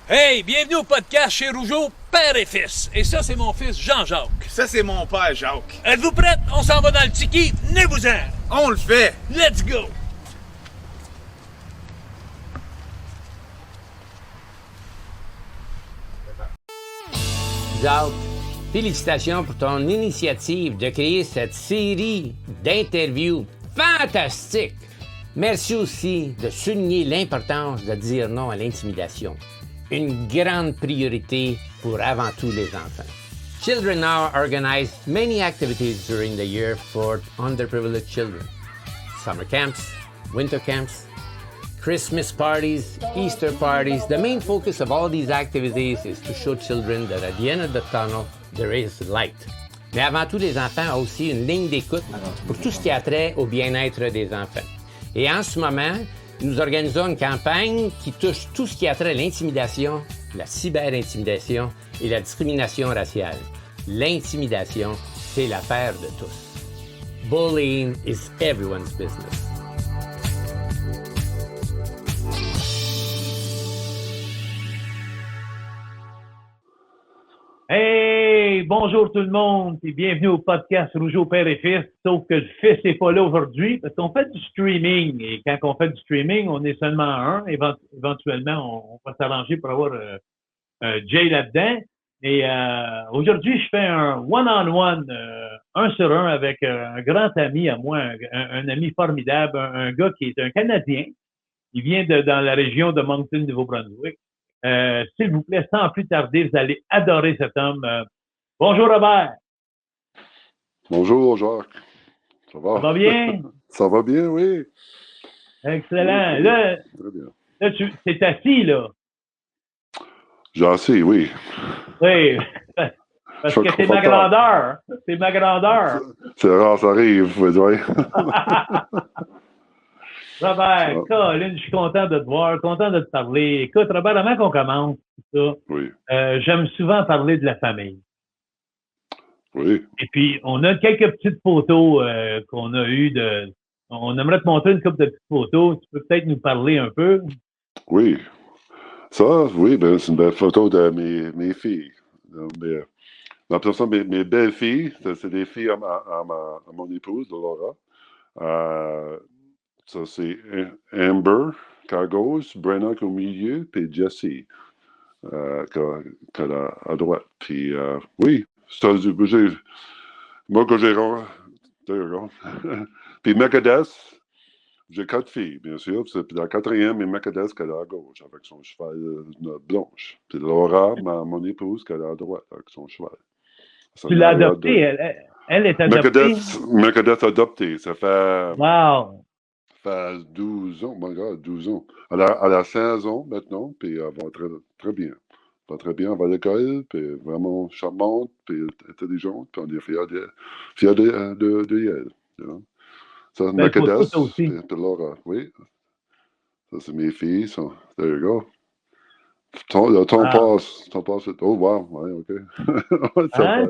Hey, bienvenue au podcast chez Rougeau, père et fils. Et ça, c'est mon fils Jean-Jacques. Ça, c'est mon père, Jacques. Êtes-vous prêts? On s'en va dans le tiki. Venez-vous-en. On le fait. Let's go. Jacques, félicitations pour ton initiative de créer cette série d'interviews fantastiques. Merci aussi de souligner l'importance de dire non à l'intimidation. Une grande priorité pour avant tout les enfants. Children Now organize many activities during the year for underprivileged children. Summer camps, winter camps, Christmas parties, Easter parties. The main focus of all these activities is to show children that at the end of the tunnel, there is light. Mais avant tout, les enfants ont aussi une ligne d'écoute pour tout ce qui a trait au bien-être des enfants. Et en ce moment, nous organisons une campagne qui touche tout ce qui a trait à l'intimidation, la cyber-intimidation et la discrimination raciale. L'intimidation, c'est l'affaire de tous. Bullying is everyone's business. Hey, bonjour tout le monde et bienvenue au podcast Rougeau Père et Fils, sauf que le fils n'est pas là aujourd'hui parce qu'on fait du streaming et quand on fait du streaming, on est seulement un. Éventuellement, on va s'arranger pour avoir Jay là-dedans. Et aujourd'hui, je fais un one-on-one, un sur un avec un grand ami à moi, un ami formidable, un gars qui est un Canadien. Il vient dans la région de Moncton, Nouveau-Brunswick. S'il vous plaît, sans plus tarder, vous allez adorer cet homme. Bonjour Robert. Bonjour Jacques. Ça va? Ça va bien? Ça va bien, oui. Excellent. Oui, Là, très bien. là tu es assis, là. J'ai assez, oui. Oui. Parce que c'est ma grandeur. C'est ma grandeur. C'est rare, ça arrive, oui. Robert, Colin, je suis content de te voir, content de te parler. Écoute, Robert, avant qu'on commence, ça, Oui. j'aime souvent parler de la famille. Oui. Et puis, on a quelques petites photos qu'on a eues de... On aimerait te montrer une couple de petites photos. Tu peux peut-être nous parler un peu? Oui. Ça, oui, ben, c'est une belle photo de mes filles. Mes belles filles, c'est des filles à mon épouse, de Laura. Ça, c'est Amber, qui est à gauche, Brenna qui est au milieu, puis Jessie, qui est à droite. Puis, oui, ça, moi, que j'ai... There you go. Puis Mercedes, j'ai 4 filles, bien sûr. Puis la quatrième est Mercedes, qui est à gauche, avec son cheval blanche. Puis Laura, mon épouse, qui est à droite, avec son cheval. Tu l'as adoptée, elle est adoptée? Mercedes adoptée, ça fait... Wow! Ça fait 12 ans, oh my God, 12 ans. Elle a 16 ans maintenant, puis elle va très, très bien. Elle va très bien, elle va à l'école, puis vraiment charmante, puis intelligente, puis on est fiers de elle. You know? Ça, c'est Mercedes, puis Laura, oui. Ça, c'est mes filles, ça. There you go. Ton passe, oh wow, ouais, OK. Ça,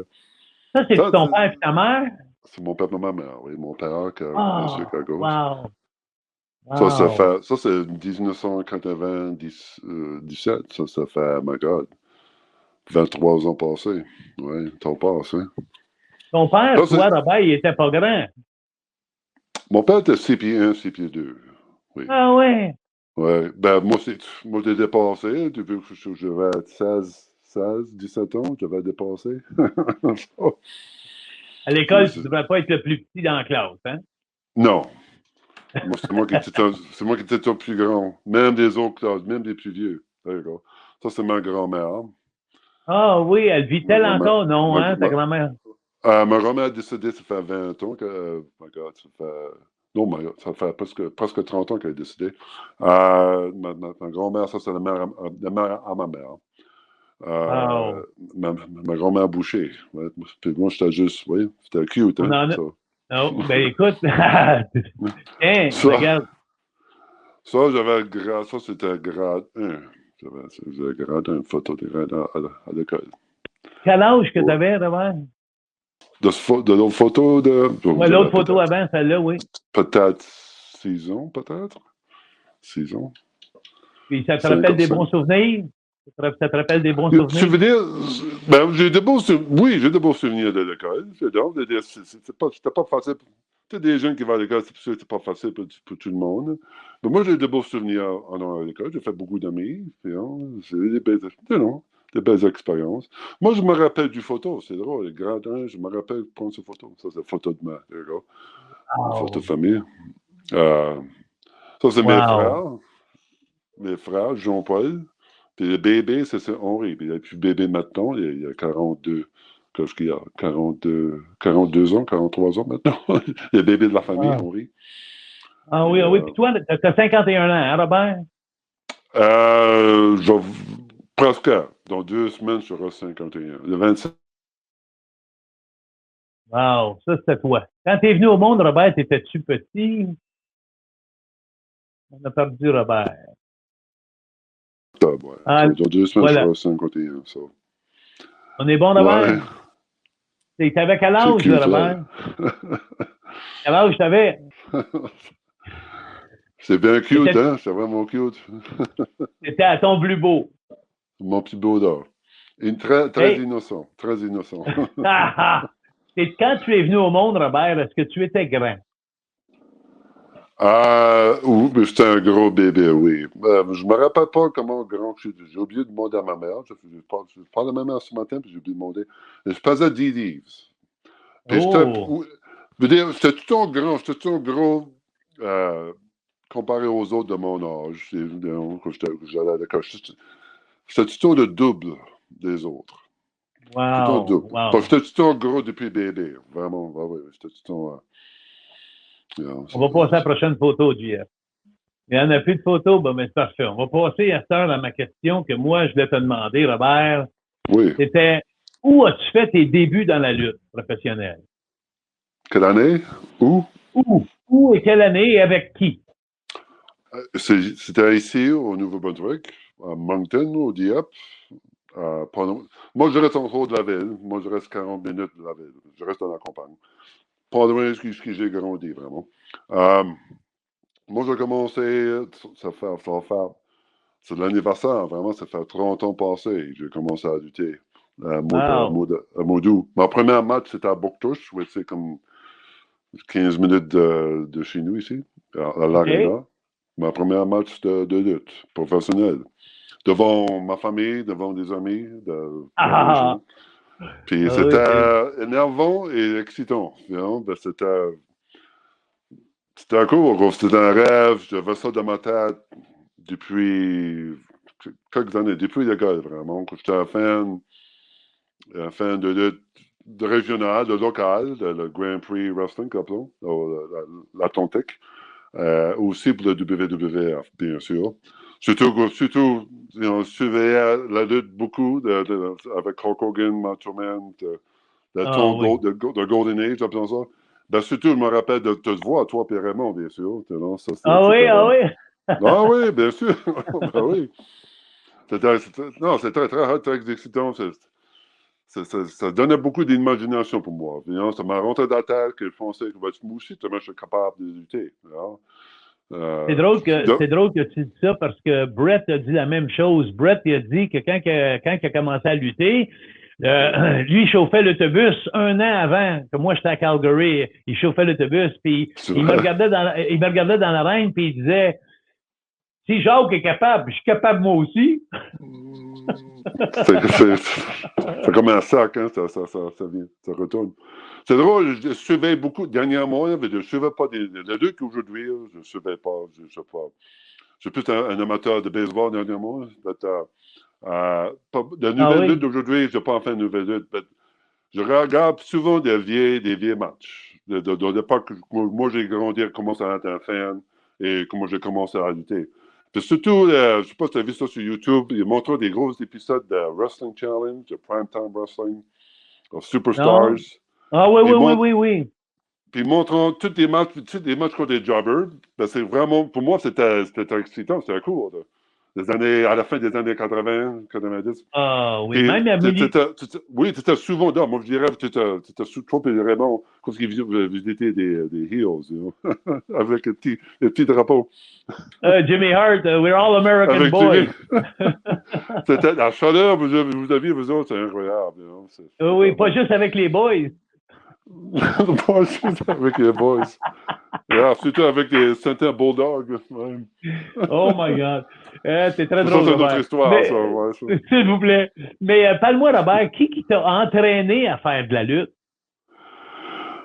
c'est ton père et ta mère? C'est mon père et ma mère, oui. Mon père, bien sûr, à gauche. Wow! Ça c'est 1997. Ça fait, my God, 23 ans passés. Oui, ton passe, hein. Ton père, toi, Robert, il était pas grand. Mon père était 6 pieds 1, 6 pieds 2. Oui. Ah ouais? Oui. Ben, moi, j'ai dépassé. Depuis que j'avais 17 ans, j'avais dépassé. À l'école, tu ne devrais pas être le plus petit dans la classe, hein? Non. C'est moi qui étais le plus grand. Même des autres classes, même des plus vieux. D'accord. Ça, c'est ma grand-mère. Ah oui, elle vit-elle encore? Non, hein, ta grand-mère? Ma grand-mère a décédé, ça fait 20 ans que... my God, ça fait presque 30 ans qu'elle est décédée. Ma grand-mère, ça, c'est la mère à ma mère. Wow. Ma grand-mère Boucher. Ouais. Puis moi, j'étais juste... Oui, c'était cute, hein, ça. Non, ben écoute, tiens, regarde. Ça, c'était grade 1. J'avais grade 1, photo de grade 1 à l'école. Quel âge que tu avais, Robert? De l'autre photo de... Oui, l'autre photo avant, celle-là, oui. Peut-être 6 ans, peut-être. 6 ans. Puis ça te rappelle des bons souvenirs? Ça te rappelle des bons Tu souvenirs? veux dire, ben, j'ai de beaux souvenirs. Oui, j'ai de beaux souvenirs de l'école. C'était pas facile. Tu sais, des jeunes qui vont à l'école, c'est pas facile pour tout le monde. Mais moi, j'ai de beaux souvenirs en allant à l'école. J'ai fait beaucoup d'amis. J'ai eu des belles expériences. Moi, je me rappelle du photo. C'est drôle. Les grands je me rappelle prendre cette photo. Ça, c'est une photo de ma. Une photo de famille. Ça, c'est Wow. mes frères, Jean-Paul. Puis le bébé, c'est Henri. Puis il n'y a plus de bébé maintenant. Il y a 42, qu'est-ce qu'il y a? 42 ans, 43 ans maintenant. Le bébé de la famille, Ah, Henri. ah oui, Et, ah oui. Puis toi, t'as 51 ans, hein, Robert? je vais presque. Dans 2 semaines, je serai 51. Le 25. Wow, ça, c'était toi. Quand t'es venu au monde, Robert, t'étais-tu petit? On a perdu Robert. Ouais. Ah, Dans 2 semaines, voilà. je serai 51. So. On est bon, Ouais, Robert? T'avais quel c'est âge, cute, Robert? là. Quel âge t'avais? C'est bien cute, T'étais hein? C'est vraiment cute. t'étais à ton plus beau. Mon petit beau d'or. Très, très Hey! innocent. Très innocent. Ah, ah! Et quand tu es venu au monde, Robert, est-ce que tu étais grand? Oui, mais j'étais un gros bébé, oui. Je me rappelle pas comment grand je suis. J'ai oublié de demander à ma mère. Je parle à ma mère ce matin, puis j'ai oublié de demander. Je pesais 10 livres. Puis Oh! je veux dire, j'étais tout le temps grand. J'étais tout le temps gros comparé aux autres de mon âge. Quand j'allais à l'école. J'étais tout le temps le double des autres. Tout le temps Wow! double. Wow! Parce que j'étais tout le temps gros depuis bébé. Vraiment, ouais, j'étais tout le temps. On va passer à la prochaine photo, JF. Il n'y en a plus de photos, ben, mais c'est parfait. On va passer à cette heure à ma question que moi, je voulais te demander, Robert. Oui. C'était où as-tu fait tes débuts dans la lutte professionnelle? Quelle année? Où? Où? Où et quelle année et avec qui? C'était ici, au Nouveau-Brunswick, à Moncton, au Dieppe. Moi, je reste en haut de la ville. Moi, je reste 40 minutes de la ville. Je reste dans la campagne. Pas loin de ce que j'ai grandi, vraiment. Moi, j'ai commencé, c'est l'anniversaire, vraiment, ça fait 30 ans passé. J'ai commencé à lutter à Wow! Modou. Ma première match, c'était à Bouctouche, c'est comme 15 minutes de chez nous ici, à OK? l'Arena. Ma première match de lutte professionnelle. Devant ma famille, devant des amis de la Ah! région. Puis Ah oui, c'était énervant et excitant. C'était un cours, c'était un rêve. J'avais ça dans ma tête depuis quelques années, depuis l'école, vraiment. J'étais un fan de lutte de régional, de local, le Grand Prix Wrestling, comme ça, l'Atlantique. Aussi pour le WWF, bien sûr. Surtout, je suivais la lutte beaucoup avec Hulk Hogan, Macho Man, le ah temps oui. de Golden Age, appelons ça. Ben, surtout, je me rappelle de te voir, toi, Pierre Raymond, bien sûr. Ça, Ah oui, c'était ah vraiment. oui. Ah oui, bien sûr. Ben oui. Non, c'était très excitant. Ça donnait beaucoup d'imagination pour moi. Ça m'a rentré dans la tête que je pensais que moi aussi, je suis capable de lutter. C'est Donc, drôle que tu dis ça parce que Brett a dit la même chose. Brett il a dit que quand il a commencé à lutter, lui, il chauffait l'autobus 1 an avant que moi, j'étais à Calgary. Il chauffait l'autobus, puis il me regardait dans l'arène, puis il disait, si Jacques est capable, je suis capable moi aussi. c'est comme un sac, hein, ça retourne. C'est drôle, je suivais beaucoup dernièrement, mais je ne suivais pas les luttes qu'aujourd'hui, je ne suivais pas, je ne sais pas. Je suis plus un amateur de baseball dernièrement. La Ah nouvelle lutte oui. d'aujourd'hui, je n'ai pas en fait une nouvelle lutte, mais je regarde souvent des vieux matchs. De l'époque où moi j'ai grandi, j'ai commencé à être un fan et comment j'ai commencé à lutter. Puis surtout, je ne sais pas si tu as vu ça sur YouTube, ils montrent des gros épisodes de Wrestling Challenge, de Primetime Wrestling, of Superstars. Non? Ah oui, Puis oui, oui, oui, oui. puis ils montrent tous les matchs contre des jobbers. Ben c'est vraiment, pour moi, c'était excitant, c'était cool. à la fin des années 80, 90. Ah oui, Et même à Mini. oui, tu étais souvent là. Moi, je dirais que tu étais trop vraiment, comme qu'il visitait des Hills, you know, avec le petit drapeau. Jimmy Hart, we're all American Avec boys. C'était la chaleur, vous aviez, vous autres, c'est incroyable. You know, Oui, pas juste avec les boys. Pas juste avec les boys. Yeah, surtout avec des certains bulldogs, même. Oh my God. C'est très Ça, drôle, c'est une autre Robert. histoire, Mais, ça. Ouais, ça. s'il vous plaît. Mais parle-moi, Robert, qui t'a entraîné à faire de la lutte?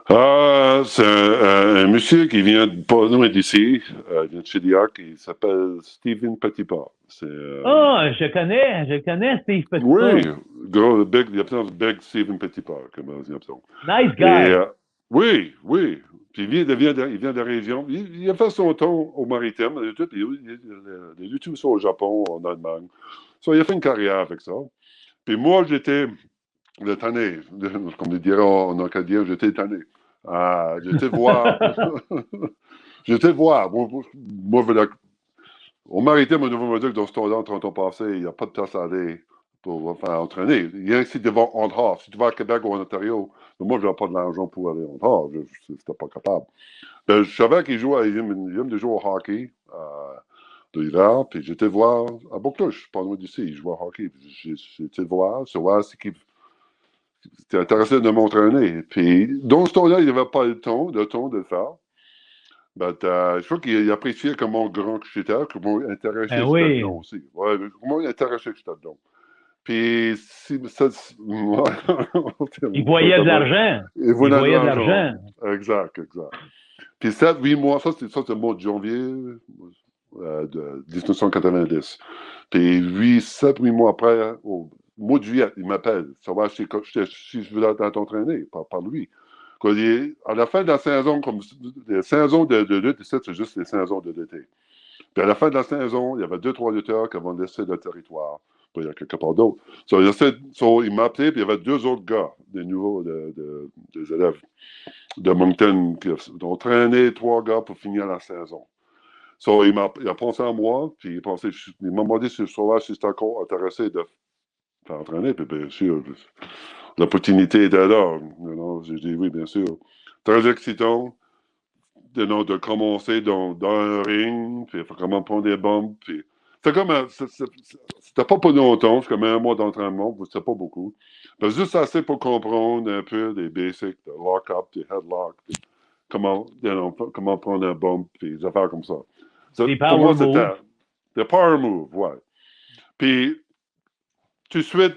C'est un monsieur qui vient pas loin d'ici, de Chediac, il s'appelle Stephen Petitpas. Je connais Steve Petitpas. Oui, gros, il appelle Big Stephen Petitpas, comme on dit. Nice guy. Et, oui. Puis il vient de la région. Il a fait son tour au maritime. Les YouTube sont au Japon, en Allemagne. So, il a fait une carrière avec ça. Puis moi, j'étais le tanné. Comme le dirait en acadien, j'étais tanné. J'étais voir. Moi, au maritime, au Nouveau-Brunswick, dans ce temps-là, en 30 ans passés, il n'y a pas de place à aller pour faire entraîner. Il y a ici devant Ontario. Si tu vas à Québec ou en Ontario, moi, je n'avais pas de l'argent pour aller en Ontario. Je n'étais pas capable. Je savais qu'il aime de jouer au hockey de l'hiver, puis j'étais voir à Bouctouche, pas loin d'ici, il jouait au hockey. J'étais voir ce qu'il était intéressé de m'entraîner. Puis, dans ce temps-là, il n'y avait pas le temps de le faire. Je crois qu'il appréciait comment grand que j'étais, comment intéressé j'étais dedans aussi. Ouais, comment intéressé j'étais dedans. Puis, il voyait de l'argent. Il voyait de l'argent. Exact. Puis 7-8 mois, ça c'est le mois de janvier de 1990. Puis 7-8 mois après, au mois de juillet, il m'appelle. Savoir si je veux t'entraîner par lui. À la fin de la saison, comme les saisons de lutte, c'est juste les saisons de l'été. Puis à la fin de la saison, il y avait 2-3 lutteurs qui avaient laissé le territoire. Puis il y a quelque part d'autre. Il m'a appelé, puis il y avait 2 autres gars, des nouveaux, des élèves de Moncton, qui ont traîné 3 gars pour finir la saison. Il a pensé à moi, puis il m'a demandé si j'étais encore intéressé de faire entraîner. Puis bien sûr, l'opportunité était là. J'ai dit oui, bien sûr. Très excitant de commencer dans un ring, puis il faut vraiment prendre des bombes. Puis c'était pas pour longtemps, c'est comme un mois d'entraînement, c'était pas beaucoup. Mais juste assez pour comprendre un peu des basics, de lock-up, des headlock, comment prendre un bombe, puis des affaires comme ça. Des power moves. Des power moves, ouais. Puis, tout de suite,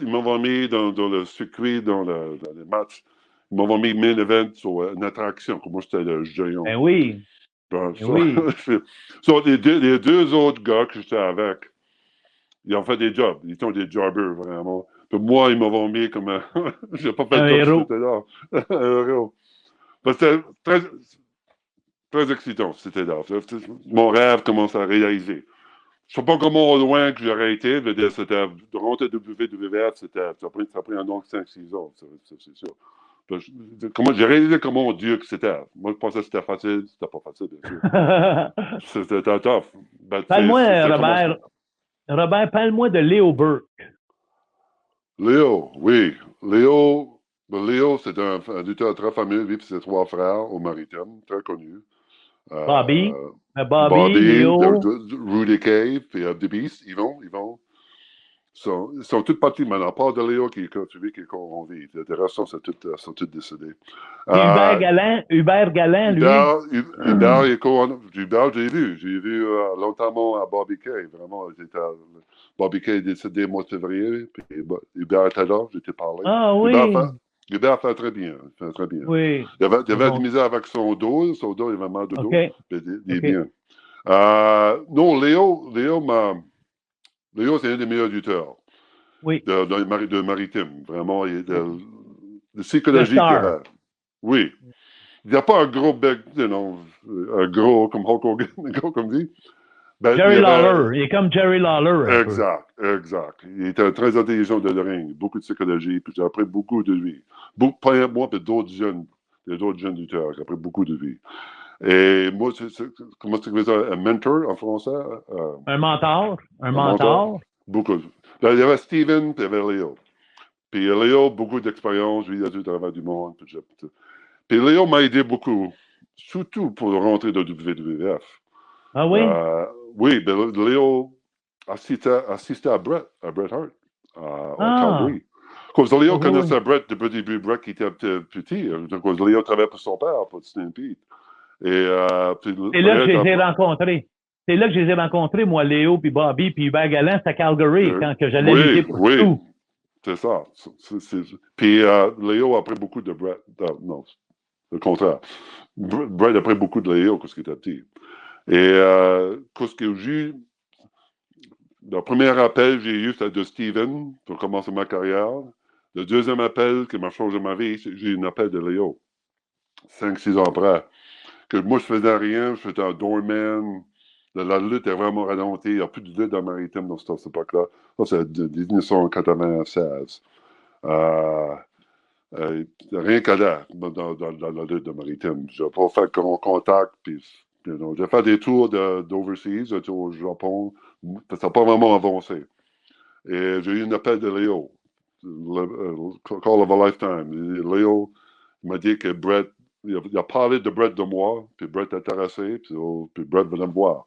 ils m'ont mis dans le circuit, dans les matchs. Ils m'ont mis main event sur une attraction, comme moi, j'étais le géant. Ben oui. Oui. Les 2 autres gars que j'étais avec, ils ont fait des jobs. Ils sont des jobbers, vraiment. Puis moi, ils m'ont mis comme un... J'ai pas fait un le job, héros. c'était là. Un héros. C'était très excitant, c'était là. Mon rêve commence à réaliser. Je ne sais pas comment au loin que j'aurais été. C'était de rentrer WWF, ça a pris un an 5-6 ans, c'est sûr. J'ai réalisé comment dur que c'était. Moi, je pensais que c'était facile. C'était pas facile, bien sûr. C'était tough. Parle-moi, Robert. Robert, parle-moi de Léo Burke. Léo, oui. Léo, c'est un lutteur très fameux, lui et ses 3 frères au Maritime, très connu. Bobby, Léo. Rudy Cave, puis The Beast, ils vont. Ils sont tous partis maintenant, à part de Léo qui est encore en vie. Les restants sont tous décédés. Hubert Galland, lui. Hubert, j'ai vu longtemps à Bobby Cave. Vraiment, Bobby Cave est décédé au mois de février. Puis Hubert était là, j'étais parlé. Ah oui. Hubert fait très bien. Oui. Il avait de misère avec son dos. Son dos, il avait mal de dos. Il est bien. Non, Léo, c'est un des meilleurs lutteurs. Oui. De Maritime. Vraiment, il est de psychologie qu'il avait. Oui. Il n'y a pas un gros bec, un gros comme Hulk Hogan, comme dit. Jerry Lawler. Il est comme Jerry Lawler. Exact. Il était très intelligent de le ring. Beaucoup de psychologie. Puis j'ai appris beaucoup de lui. Pas moi, mais d'autres jeunes lutteurs. J'ai appris beaucoup de lui. Et moi, comment tu dis ça? Un mentor en français? Un mentor. Un mentor. mentor. Beaucoup. Ben, il y avait Steven, puis il y avait Léo. Puis Léo, beaucoup d'expérience, lui, il a dû travailler du monde. Puis Léo m'a aidé beaucoup, surtout pour rentrer dans le WWF. Ah oui? Oui, ben, Léo assistait à Bret Hart, au Calgary. Parce que Léo connaissait Bret depuis le début, Bret qui était petit. Parce que Léo travaillait pour son père, pour Stampede. Et c'est là que je les ai rencontrés. C'est là que je les ai rencontrés, moi, Léo, puis Bobby, puis Hubert Galland, c'est à Calgary, quand que j'allais lutter pour tout. C'est ça. Puis Léo a pris beaucoup de Bret. Non, le contraire. Bret a pris beaucoup de Léo quand il était petit. Et quand j'ai eu, le premier appel que j'ai eu, c'était de Steven pour commencer ma carrière. Le deuxième appel qui m'a changé ma vie, j'ai eu un appel de Léo. 5-6 ans après. Que moi, je faisais rien, je faisais un doorman. La lutte est vraiment ralentie. Il n'y a plus de lutte dans le maritime dans cette époque-là. Ça, c'est de 1996. Rien qu'à là, dans la lutte de maritime. Je n'ai pas fait contact. Puis, j'ai fait des tours d'overseas, des tours au Japon. Ça n'a pas vraiment avancé. Et j'ai eu un appel de Léo. Call of a Lifetime. Léo m'a dit que Bret, il a parlé de Bret de moi, puis Bret est intéressé, puis Bret venait me voir.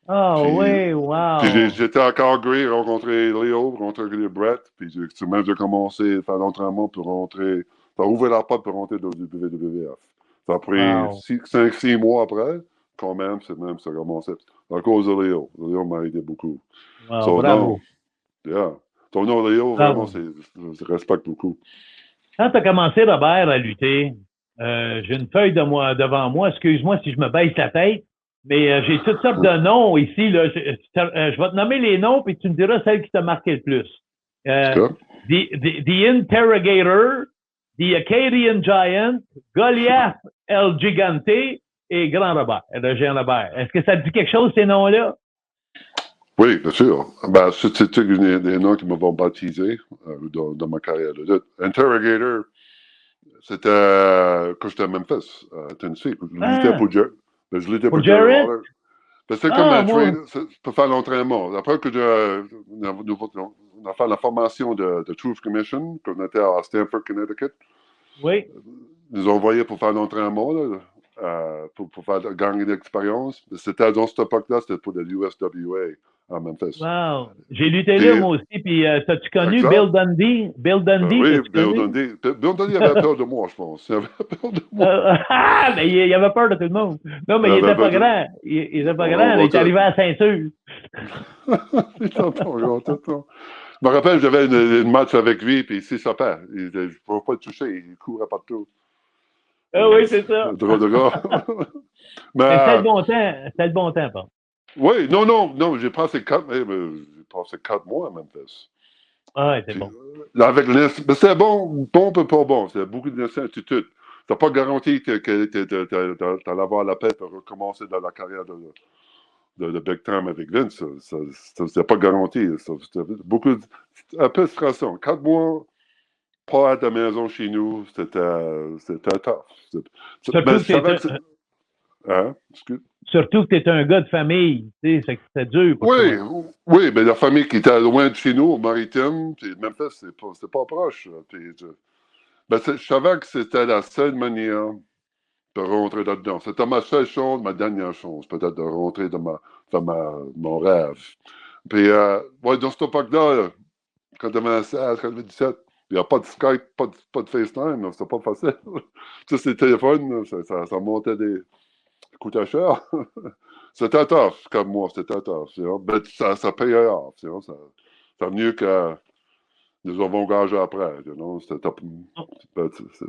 Ah oui, wow! Puis j'étais à Calgary, rencontré Léo, rencontré Bret, puis j'ai commencé à faire l'entraînement pour rentrer, ça a ouvert la porte pour rentrer dans le WWF. Ça a pris 5-6 mois après, quand même, ça a commencé. À cause de Léo. Léo m'a aidé beaucoup. Wow, bravo! Ton nom, Léo, vraiment, je respecte beaucoup. Quand tu as commencé, Robert, à lutter, j'ai une feuille devant moi. Excuse-moi si je me baisse la tête, mais j'ai toutes sortes de noms ici. Là. Je vais te nommer les noms, puis tu me diras celle qui t'a marqué le plus. The Interrogator, The Acadian Giant, Goliath El Gigante et Grand Robert, le Géant Robert. Est-ce que ça te dit quelque chose, ces noms-là? Oui, bien sûr. Ben, c'est des noms qui m'ont baptisé dans ma carrière de lutte. Interrogator, c'était quand j'étais à Memphis, Tennessee. Je luttais pour Jerry Lawler. C'était comme un train pour faire l'entraînement. Après que on a fait la formation de Truth Commission, quand on était à Stamford, Connecticut. Oui. Ils nous ont envoyés pour faire l'entraînement, pour faire gagner l'expérience. C'était dans cette époque-là, c'était pour le USWA à Memphis. Wow! J'ai lutté là, moi aussi. Puis, t'as-tu connu Bill Dundee? Bill Dundee? Oui, Bill Dundee. Bill Dundee avait peur de moi, je pense. Il avait peur de moi. Mais il avait peur de tout le monde. Non, mais il n'était pas grand. Il n'était pas grand. Il est arrivé à ceinture. Je me rappelle, j'avais une match avec lui, puis il s'appelle. Je ne pouvais pas le toucher. Il courait partout. Ah oui, c'est ça. Drôle de gars. C'était le bon temps. C'était le bon temps, pas. Oui, non, j'ai passé 4 mois à Memphis. Ah, ouais, c'est bon. Avec c'était bon, peu pas bon. C'est beaucoup d'incertitudes. Tu n'as pas garanti que tu allais avoir la paix pour recommencer dans la carrière de Big Time avec Vince. C'était pas garanti. C'était un peu stressant. 4 mois, pas à la maison chez nous, c'était tough. Surtout que tu es un gars de famille, tu sais, c'était dur pour toi. Oui, mais la famille qui était loin de chez nous, au maritime, puis Memphis, c'est pas proche. Je savais que c'était la seule manière de rentrer là-dedans. C'était ma seule chance, ma dernière chance, peut-être de rentrer dans mon rêve. Puis, dans cette époque-là, quand j'avais 16, quand j'avais 17, il n'y a pas de Skype, pas de FaceTime, c'était pas facile. Tu sais, ces téléphones, ça montait ça coûtait cher. C'était tough, comme moi, c'était tough. Mais ça payait off. C'est mieux que nous avons engagé après.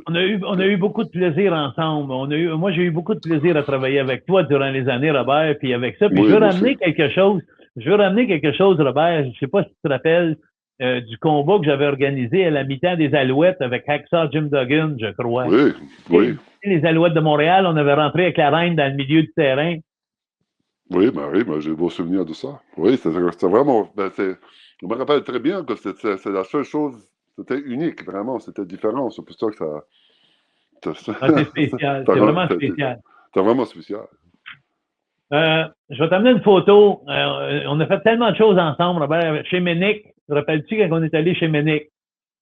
On a eu beaucoup de plaisir ensemble. Moi, j'ai eu beaucoup de plaisir à travailler avec toi durant les années, Robert, puis avec ça. Puis je veux ramener quelque chose, Robert. Je ne sais pas si tu te rappelles du combat que j'avais organisé à la mi-temps des Alouettes avec Hacksaw Jim Duggan, je crois. Oui. Les Alouettes de Montréal, on avait rentré avec la reine dans le milieu du terrain. Oui, j'ai beau souvenir de ça. Oui, c'était vraiment... je me rappelle très bien que c'est la seule chose, c'était unique, vraiment, c'était différent. C'est pour ça que ça... C'est spécial, c'est vraiment spécial. C'est vraiment spécial. Je vais t'amener une photo. On a fait tellement de choses ensemble, Robert, chez Ménic. Te rappelles-tu quand on est allé chez Ménic?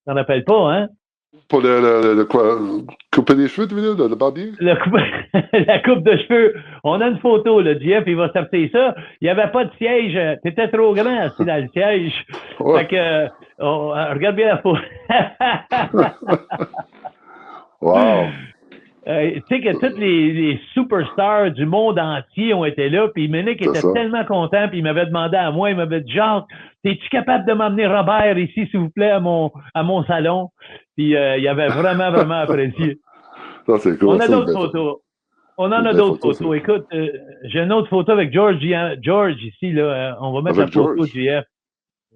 T'en rappelles pas, hein? Pour le quoi? Couper les cheveux, tu veux dire, le barbier? La coupe de cheveux. On a une photo, là, Jeff, il va sortir ça. Il n'y avait pas de siège. T'étais trop grand assis dans le siège. Ouais. Fait que, regarde bien la photo. Wow! Tu sais que tous les superstars du monde entier ont été là, puis Ménic était tellement content, puis il m'avait demandé à moi, il m'avait dit « Jacques, es-tu capable de m'emmener Robert ici, s'il vous plaît, à mon salon? » Puis il avait vraiment, vraiment apprécié. Ça, c'est cool. On a d'autres photos. On en a d'autres photos. Écoute, j'ai une autre photo avec George ici, là. On va mettre avec la photo du GF.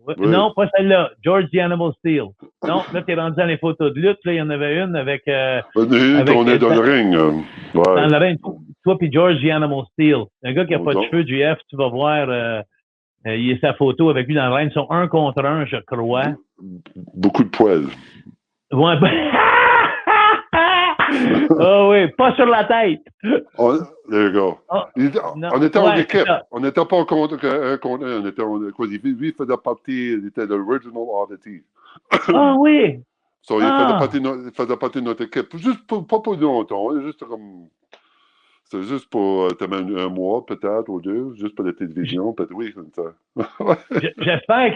Oui. Non, pas celle-là. George the Animal Steel. Non, là, t'es rendu dans les photos de lutte. Là, il y en avait une avec... on est dans le ring. Ouais. Dans le ring. Toi puis George the Animal Steel. Un gars qui n'a pas de cheveux, GF, tu vas voir... il y a sa photo avec lui dans le ring. Ils sont 1 contre 1, je crois. Beaucoup de poils. Ouais, oh oui, pas sur la tête. There you go. On était en équipe. On n'était pas contre un. On était quoi? Lui, il faisait partie, il était l'original Oddity. Ah oui. So, il faisait partie de notre équipe. Juste pas pour longtemps. Juste comme. C'est juste pour un mois, peut-être, ou deux, juste pour la télévision, peut-être, oui, comme ça. J'espère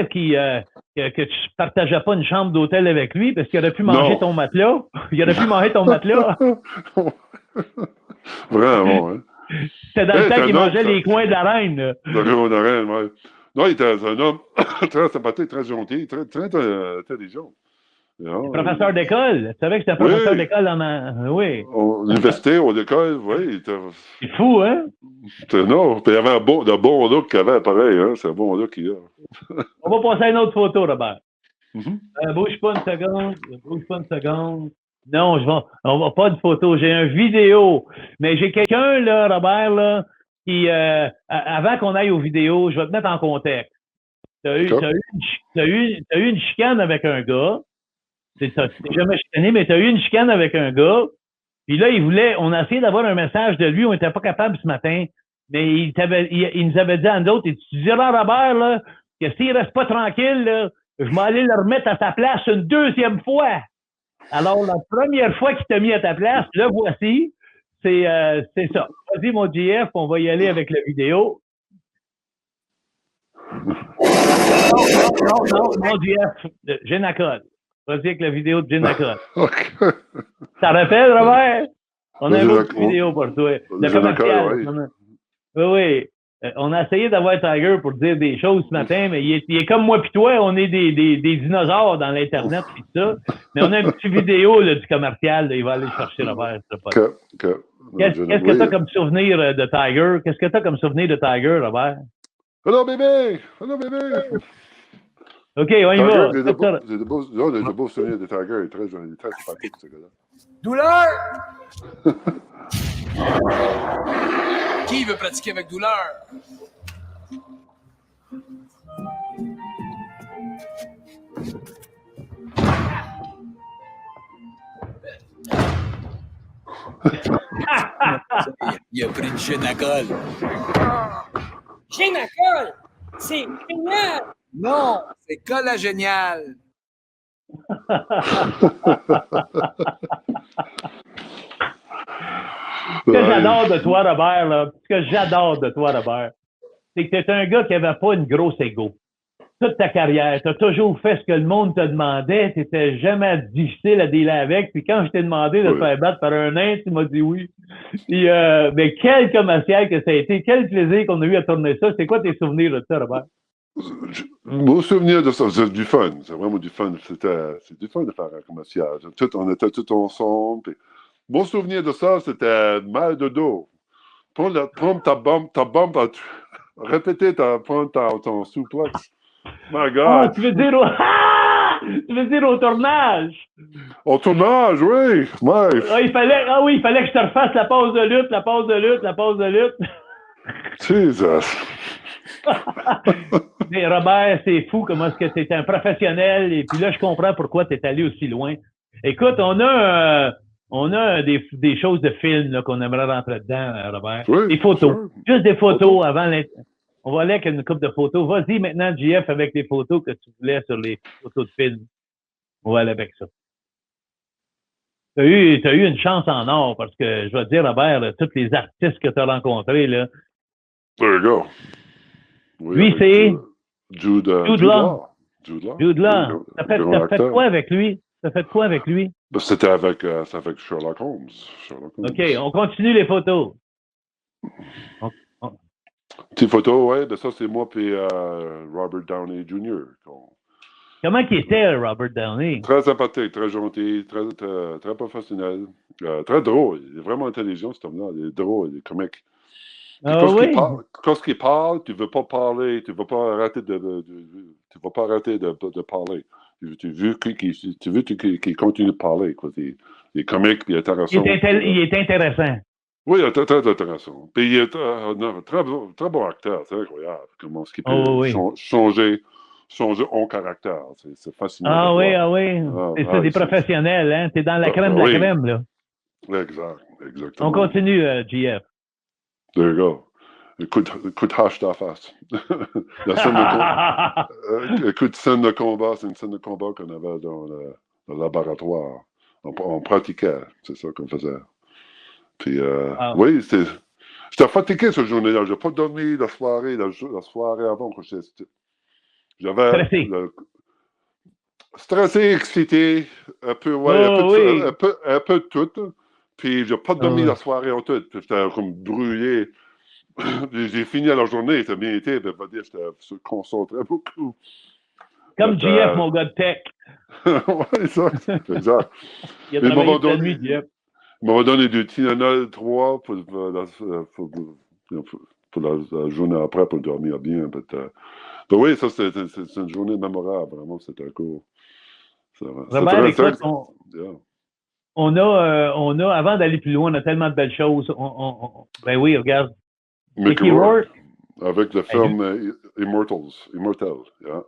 que tu partageais pas une chambre d'hôtel avec lui, parce qu'il aurait pu manger ton matelas. Il aurait pu manger ton matelas. Vraiment, hein. C'était dans le temps qu'il mangeait les coins de la reine, là. Le coin de la reine, oui. Non, il était un homme très sympathique, très gentil, très intelligent. Professeur d'école. Tu savais que c'était un professeur d'école oui. À l'université, à l'école, oui. C'est fou, hein? Non, puis il y avait un bon look qu'il avait, pareil, hein. C'est un bon look qu'il a. On va passer à une autre photo, Robert. Bouge pas une seconde. Non, on va pas de photo. J'ai une vidéo. Mais j'ai quelqu'un, là, Robert, là, qui, avant qu'on aille aux vidéos, je vais te mettre en contexte. T'as eu une chicane avec un gars. T'es jamais chicané, mais tu as eu une chicane avec un gars. Puis là, on a essayé d'avoir un message de lui, on n'était pas capable ce matin. Mais il nous avait dit à nous autres, tu diras à Robert, là, que s'il reste pas tranquille, là, je vais aller le remettre à sa place une deuxième fois. Alors, la première fois qu'il t'a mis à ta place, le voici. C'est ça. Vas-y, mon GF, on va y aller avec la vidéo. Non, GF, Génacol. Vas-y avec la vidéo de Génacol. Ça rappelle, Robert? On a une autre vidéo pour toi. Le commercial. Oui. On a essayé d'avoir Tiger pour dire des choses ce matin, mais il est comme moi puis toi, on est des dinosaures dans l'Internet et tout ça. Mais on a une petite vidéo là, du commercial, là, il va aller chercher Robert. Qu'est-ce que tu as comme souvenir de Tiger? Qu'est-ce que tu as comme souvenir de Tiger, Robert? Hello, bébé! OK, on y va. J'ai de beaux souvenirs de Tiger. Il est très sympathique, ce gars-là. Douleur! Qui veut pratiquer avec douleur? Il a pris une Génacol. Génacol! C'est génial! Non, c'est collagénial. Ce que j'adore de toi, Robert, là, c'est que tu es un gars qui n'avait pas une grosse ego. Toute ta carrière, tu as toujours fait ce que le monde te demandait, tu n'étais jamais difficile à dealer avec. Puis quand je t'ai demandé de te faire battre par un nain, tu m'as dit oui. Puis, mais quel commercial que ça a été, quel plaisir qu'on a eu à tourner ça. C'est quoi tes souvenirs de ça, Robert? Mon souvenir de ça, c'est du fun. C'est vraiment du fun. C'est du fun de faire un commercial. On était tous ensemble. Puis, mon souvenir de ça, c'était mal de dos. Prendre ta bombe, répéter ton souplex. My God. Ah, tu veux dire au tournage? Au tournage, oui. Ouais. Il fallait que je te refasse la pause de lutte. Jesus. Mais Robert, c'est fou comment est-ce que tu es un professionnel et puis là, je comprends pourquoi tu es allé aussi loin. Écoute, on a On a des choses de film là, qu'on aimerait rentrer dedans, Robert. Oui, Des photos. sure. Juste des photos avant On va aller avec une couple de photos. Vas-y maintenant, JF, avec les photos que tu voulais sur les photos de film. On va aller avec ça. T'as eu une chance en or parce que je vais te dire, Robert, là, tous les artistes que tu as rencontrés, là. There you go. Oui, Lui, avec c'est Jude Law. Jude Law. Jude Law. Oui, T'as grand fait acteur. quoi avec lui? Ben, c'était avec Sherlock Holmes. OK, on continue les photos. Petite photo, ouais, de ça, c'est moi et Robert Downey Jr. Comment qu'il était, Robert Downey? Très sympathique, très gentil, très professionnel, très drôle. Il est vraiment intelligent, cet homme-là. Il est drôle, il est comique. Puis Ah oui? quand il parle, tu ne veux pas parler, tu ne veux pas arrêter de parler. Tu veux qu'il continue de parler. Quoi. Il est comique, puis intéressant. Il est intéressant. Oui, il est très intéressant. Puis il est très bon acteur, c'est incroyable. Comment est-ce qu'il peut changer en caractère. C'est fascinant. Ah oui. C'est des professionnels, hein? T'es dans la crème de la crème, là. Exactement. On continue, JF. There you go. Un coup de hache dans la face. Un coup de scène de combat, c'est une scène de combat qu'on avait dans le laboratoire. On pratiquait, c'est ça qu'on faisait. Puis, oui, j'étais fatigué cette journée-là. Je n'ai pas dormi la soirée avant que j'avais stressé, excité, un peu de tout. Puis, je n'ai pas dormi la soirée en tout. J'étais comme brûlé. J'ai fini la journée, ça a bien été, mais j'étais concentré beaucoup. Comme JF, mon gars de tech. Oui, exact. Il a travaillé toute la nuit, JF. Il m'a donné du Tylenol 3 pour la journée après pour dormir bien. Mais oui, ça, c'est une journée mémorable. Vraiment, c'était cool. Robert, écoute, on a, avant d'aller plus loin, on a tellement de belles choses. Ben oui, regarde. Mickey Rourke. Avec le film Immortal. Yeah.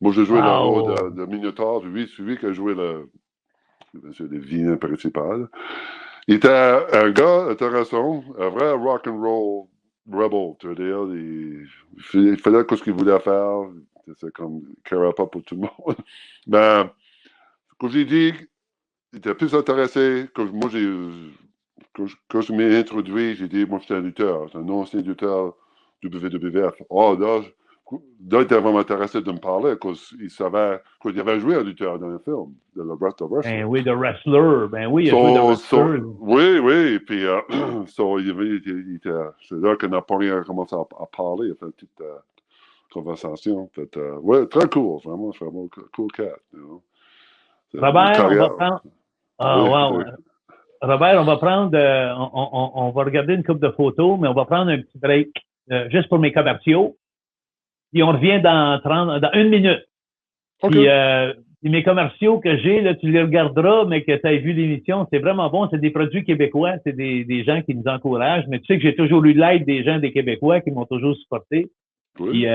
Moi, j'ai joué le rôle de Minotaur. C'est lui qui a joué le vilain principal. Il était un gars intéressant, un vrai rock'n'roll rebel. Tu veux dire, il faisait ce qu'il voulait faire. C'est comme il ne carait pas pour tout le monde. Ben, comme j'ai dit, il était plus intéressé que moi. Quand je m'ai introduit, j'ai dit, moi, j'étais un lutteur, un ancien lutteur WWF. Là, il était vraiment intéressé de me parler, parce qu'il savait qu'il avait joué un lutteur dans un film, de The Wrestler. Ben oui, The Wrestler. Ben oui, il a joué The Wrestler. Oui. Puis, c'est là que Napoléon a commencé à parler, il a fait une petite conversation. Oui, très cool, vraiment cool cat. You know. Robert, on va prendre... Robert, on va prendre... on va regarder une couple de photos, mais on va prendre un petit break, juste pour mes commerciaux. Puis on revient dans 1 minute. Okay. Puis mes commerciaux que j'ai, là, tu les regarderas, mais que tu as vu l'émission, c'est vraiment bon. C'est des produits québécois, c'est des gens qui nous encouragent. Mais tu sais que j'ai toujours eu l'aide des gens des Québécois qui m'ont toujours supporté. Oui,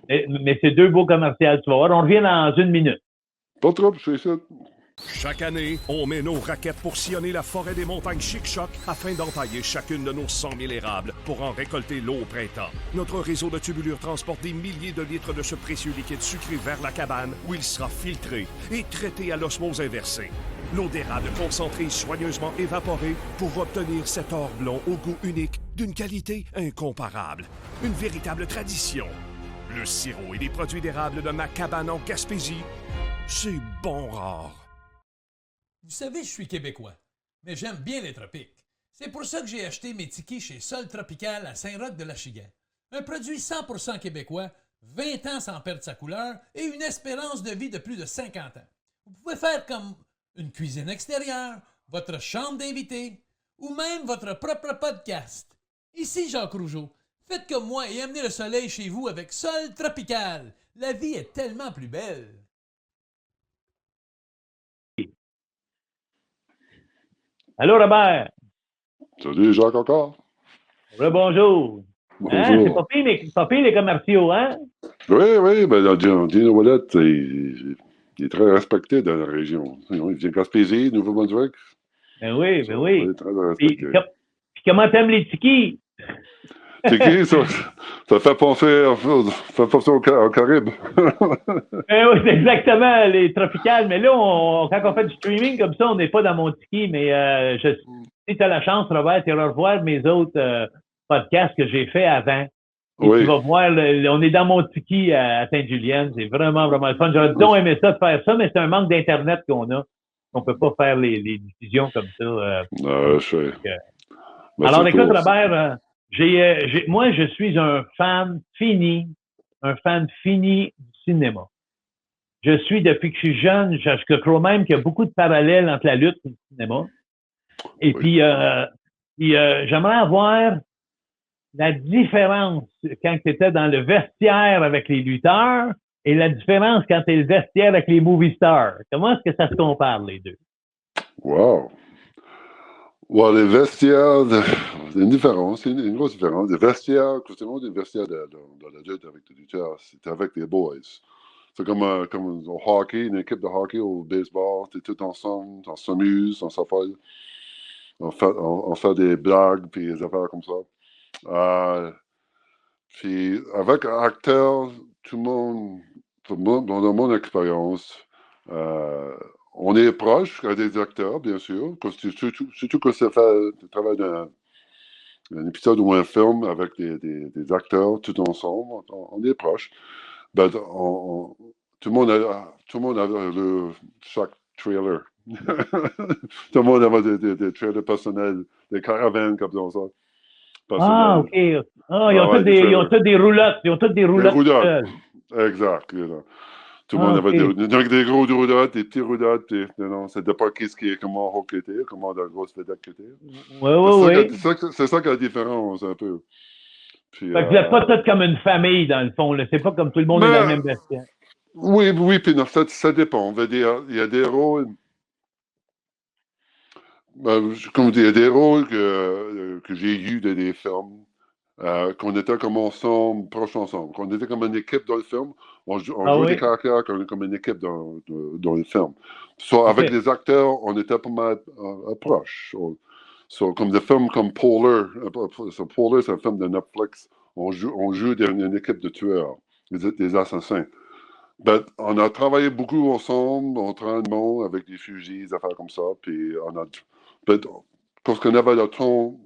puis, mais c'est 2 beaux commerciaux, tu vas voir. On revient dans 1 minute. Pas trop, je suis ça. Chaque année, on met nos raquettes pour sillonner la forêt des montagnes Chic-Choc afin d'entailler chacune de nos 100 000 érables pour en récolter l'eau au printemps. Notre réseau de tubulures transporte des milliers de litres de ce précieux liquide sucré vers la cabane où il sera filtré et traité à l'osmose inversée. L'eau d'érable concentrée soigneusement évaporée pour obtenir cet or blond au goût unique d'une qualité incomparable. Une véritable tradition. Le sirop et les produits d'érable de ma cabane en Gaspésie, c'est bon rare. Vous savez, je suis québécois, mais j'aime bien les tropiques. C'est pour ça que j'ai acheté mes tickets chez Sol Tropical à Saint-Roch-de-l'Achigan. Un produit 100% québécois, 20 ans sans perdre sa couleur et une espérance de vie de plus de 50 ans. Vous pouvez faire comme une cuisine extérieure, votre chambre d'invité ou même votre propre podcast. Ici Jacques Rougeau. Faites comme moi et amenez le soleil chez vous avec Sol Tropical. La vie est tellement plus belle. Allô, Robert? Salut, Jacques, encore. Bonjour. Hein? C'est pas pire les commerciaux, hein? Oui, ben, Dino Wallet, il est très respecté dans la région. Il vient de Gaspésie, Nouveau-Brunswick. Ben oui, ben So, oui. très Puis, respecté. puis comment t'aimes les tikis? C'est qui, ça fait penser au Caraïbe. Ben oui, c'est exactement, les tropicales. Mais là, quand on fait du streaming comme ça, on n'est pas dans mon tiki, mais si tu as la chance, Robert, tu iras revoir mes autres podcasts que j'ai fait avant. Et Oui. tu vas voir, on est dans mon tiki à Sainte-Julienne. C'est vraiment, vraiment le fun. J'aurais donc aimé ça de faire ça, mais c'est un manque d'Internet qu'on a. On peut pas faire les diffusions comme ça. Je sais. Mais Alors, c'est écoute, cool. Robert, moi, je suis un fan fini du cinéma. Je suis, depuis que je suis jeune, je crois même qu'il y a beaucoup de parallèles entre la lutte et le cinéma. Et Oui. puis, j'aimerais avoir la différence quand tu étais dans le vestiaire avec les lutteurs et la différence quand tu es le vestiaire avec les movie stars. Comment est-ce que ça se compare, les deux? Wow. Ouais, les vestiaires, c'est une différence, c'est une grosse différence. Les vestiaires, justement, des vestiaires dans la lutte avec les lutteurs, c'est avec les boys. C'est comme au hockey, une équipe de hockey, au baseball, t'es tout ensemble, on s'amuse, on s'appelle, on fait des blagues, puis des affaires comme ça. Puis avec un acteur, tout le monde, dans mon expérience, on est proche des acteurs, bien sûr, surtout quand tu travailles dans un épisode ou un film avec des acteurs tout ensemble, on est proche. Ben, tout le monde a chaque trailer. Tout le monde avait des trailers personnels, des caravanes comme ça. Ah, OK. Ah, ils ont Ouais, tous des roulottes. Ils ont tous des des roulottes. roulottes. Exact. Tout le monde avait des gros roulottes, des petits roulottes. Ça dépend comment haut qu'il était, comment la grosse vedette qu'il était. Oui. C'est ça qui est la différence, un peu. Puis, Fait que vous n'êtes pas tous comme une famille, dans le fond. Là. C'est pas comme tout le monde est dans le même vestiaire. Oui, puis non, ça dépend. On va dire, il y a des rôles. Comme il y a des rôles que j'ai eus dans des films, qu'on était comme ensemble, proches ensemble. Qu'on était comme une équipe dans le film. On jouait des caractères comme une équipe dans le film. Avec les acteurs, on était pas mal proches. Comme des films comme Polar. Polar, c'est un film de Netflix. On joue une équipe de tueurs, des assassins. On a travaillé beaucoup ensemble, entraînement, avec des fusils, des affaires comme ça. Puis quand on avait le temps,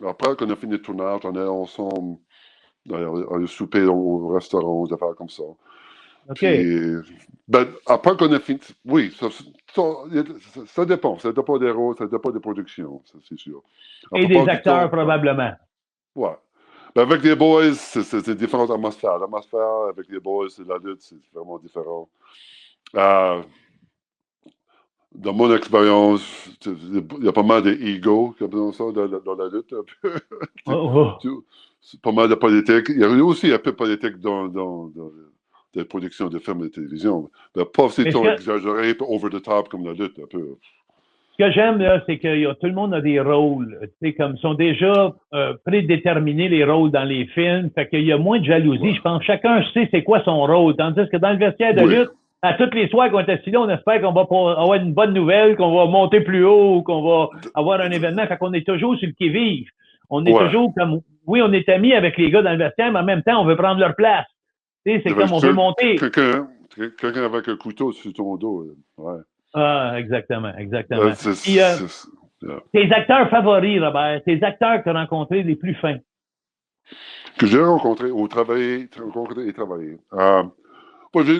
après qu'on a fini le tournage, on est ensemble, on a soupé au restaurant, des affaires comme ça. OK. Puis, après qu'on a fini, oui, ça dépend. Ça dépend des rôles, ça dépend des productions, ça, c'est sûr. Et des acteurs, probablement. Ouais. Avec les boys, c'est différentes atmosphères. L'atmosphère avec les boys, la lutte, c'est vraiment différent. Dans mon expérience, il y a pas mal d'ego comme ça dans la lutte. C'est pas mal de politique. Il y a aussi un peu de politique dans les productions de films et de télévision. Mais pas aussi exagéré, over the top comme la lutte, un peu. Ce que j'aime, là, c'est que tout le monde a des rôles. Comme ils sont déjà prédéterminés, les rôles dans les films. Fait qu'il y a moins de jalousie. Ouais. Je pense que chacun sait c'est quoi son rôle. Tandis que dans le vestiaire de lutte, à toutes les soirs qu'on est assis là, on espère qu'on va avoir une bonne nouvelle, qu'on va monter plus haut, qu'on va avoir un événement. Fait qu'on est toujours sur le qui-vive. On est toujours comme, oui, on est amis avec les gars dans le vestiaire, mais en même temps, on veut prendre leur place. C'est comme on veut monter. Quelqu'un avec un couteau sur ton dos. Ouais. Ah, exactement. Tes acteurs favoris, Robert, tes acteurs que tu as rencontrés les plus fins. Que j'ai rencontrés ou travaillé.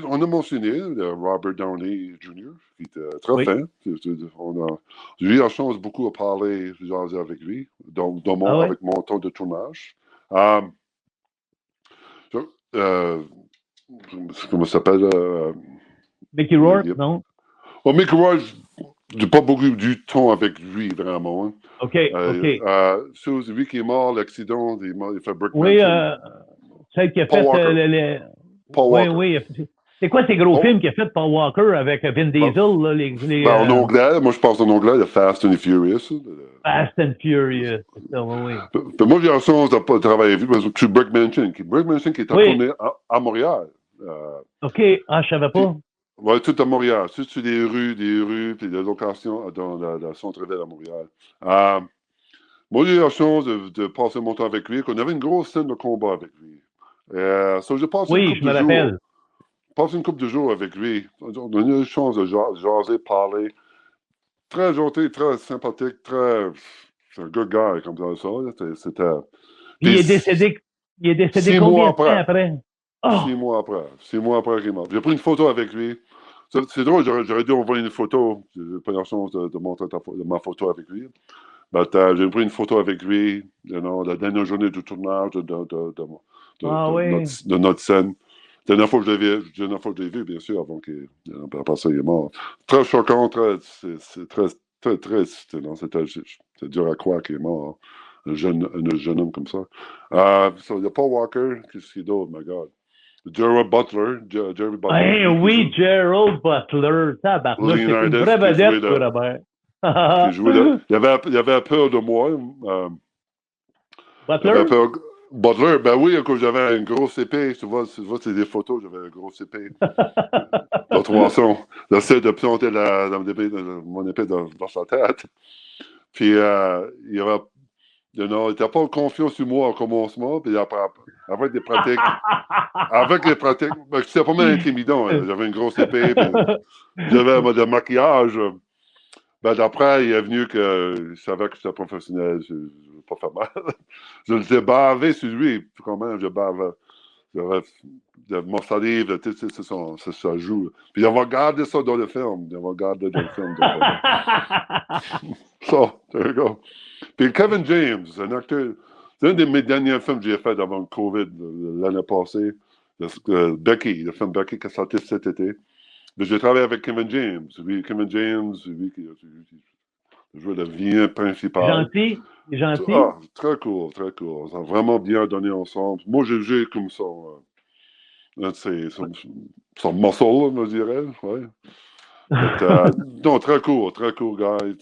On a mentionné Robert Downey Jr., qui était très fin. J'ai eu la chance beaucoup à parler avec lui, avec mon temps de tournage. Comment ça s'appelle? Mickey Rourke, non? Oh, Mickey Rourke, j'ai pas beaucoup du temps avec lui, vraiment. Hein. OK. C'est lui qui est mort, l'accident, il fait Brick Oui, Mansion. celle qui a fait Paul Walker. Oui. C'est quoi ces gros films qu'il a fait Paul Walker avec Vin Diesel? En anglais, moi je pense en anglais, The Fast and Furious. Fast and Furious, c'est ça, oui. Moi j'ai la chance de pas travailler sur Brick Mansion. Brick Mansion qui est tourné à Montréal. OK, je savais pas. Ouais, tout à Montréal. Tout sur des rues, puis des locations dans la centre-ville à Montréal. Moi, j'ai eu la chance de passer mon temps avec lui, qu'on avait une grosse scène de combat avec lui. J'ai passé une Oui, couple je me de jours. rappelle. Passé une couple de jours avec lui. On a eu la chance de jaser, parler. Très gentil, très sympathique, c'est un good guy comme ça. C'était. Puis Puis il est décédé 6 combien mois de temps après? Oh! 6 mois après qu'il est mort. J'ai pris une photo avec lui. C'est drôle, j'aurais dû envoyer une photo. J'ai pas eu la chance de montrer ma photo avec lui. J'ai pris une photo avec lui, la dernière journée du tournage de notre scène. La dernière fois que je l'ai vu, bien sûr, avant après ça, il est mort. Très choquant, c'est très triste. C'est dur à croire qu'il est mort. Un jeune homme comme ça. Il y a Paul Walker, qu'est-ce qu'il y a d'autre, my God? Gerald Butler. Jerry Butler. Hey, oui, Gerald Butler. Tabarnak, c'est une vraie vedette, toi, Robert. Il avait peur de moi. Butler? Butler, ben oui, quand j'avais une grosse épée, tu vois c'est des photos, j'avais une grosse épée. Dans 300. J'essaie de planter mon épée dans sa tête. Puis, il n'était pas confiant sur moi au commencement, puis après, avec les pratiques, c'était pas mal intimidant. J'avais une grosse épée, puis j'avais de maquillage. D'après, il est venu que je savais que j'étais professionnel, je ne veux pas faire mal. Je l'ai bavé sur lui, quand même, je bavais. Mon salive, ça joue. Puis on va garder ça dans le film. So, there you go. Puis Kevin James, un acteur, c'est un de mes derniers films que j'ai fait avant le COVID, l'année passée. Becky, le film Becky qui est sorti cet été. Mais j'ai travaillé avec Kevin James. Kevin James, lui qui jouait le vilain principal. Gentil. Ah, très cool. On a vraiment bien donné ensemble. Moi, j'ai joué comme son muscle, je dirais. Ouais. Non, très cool guy.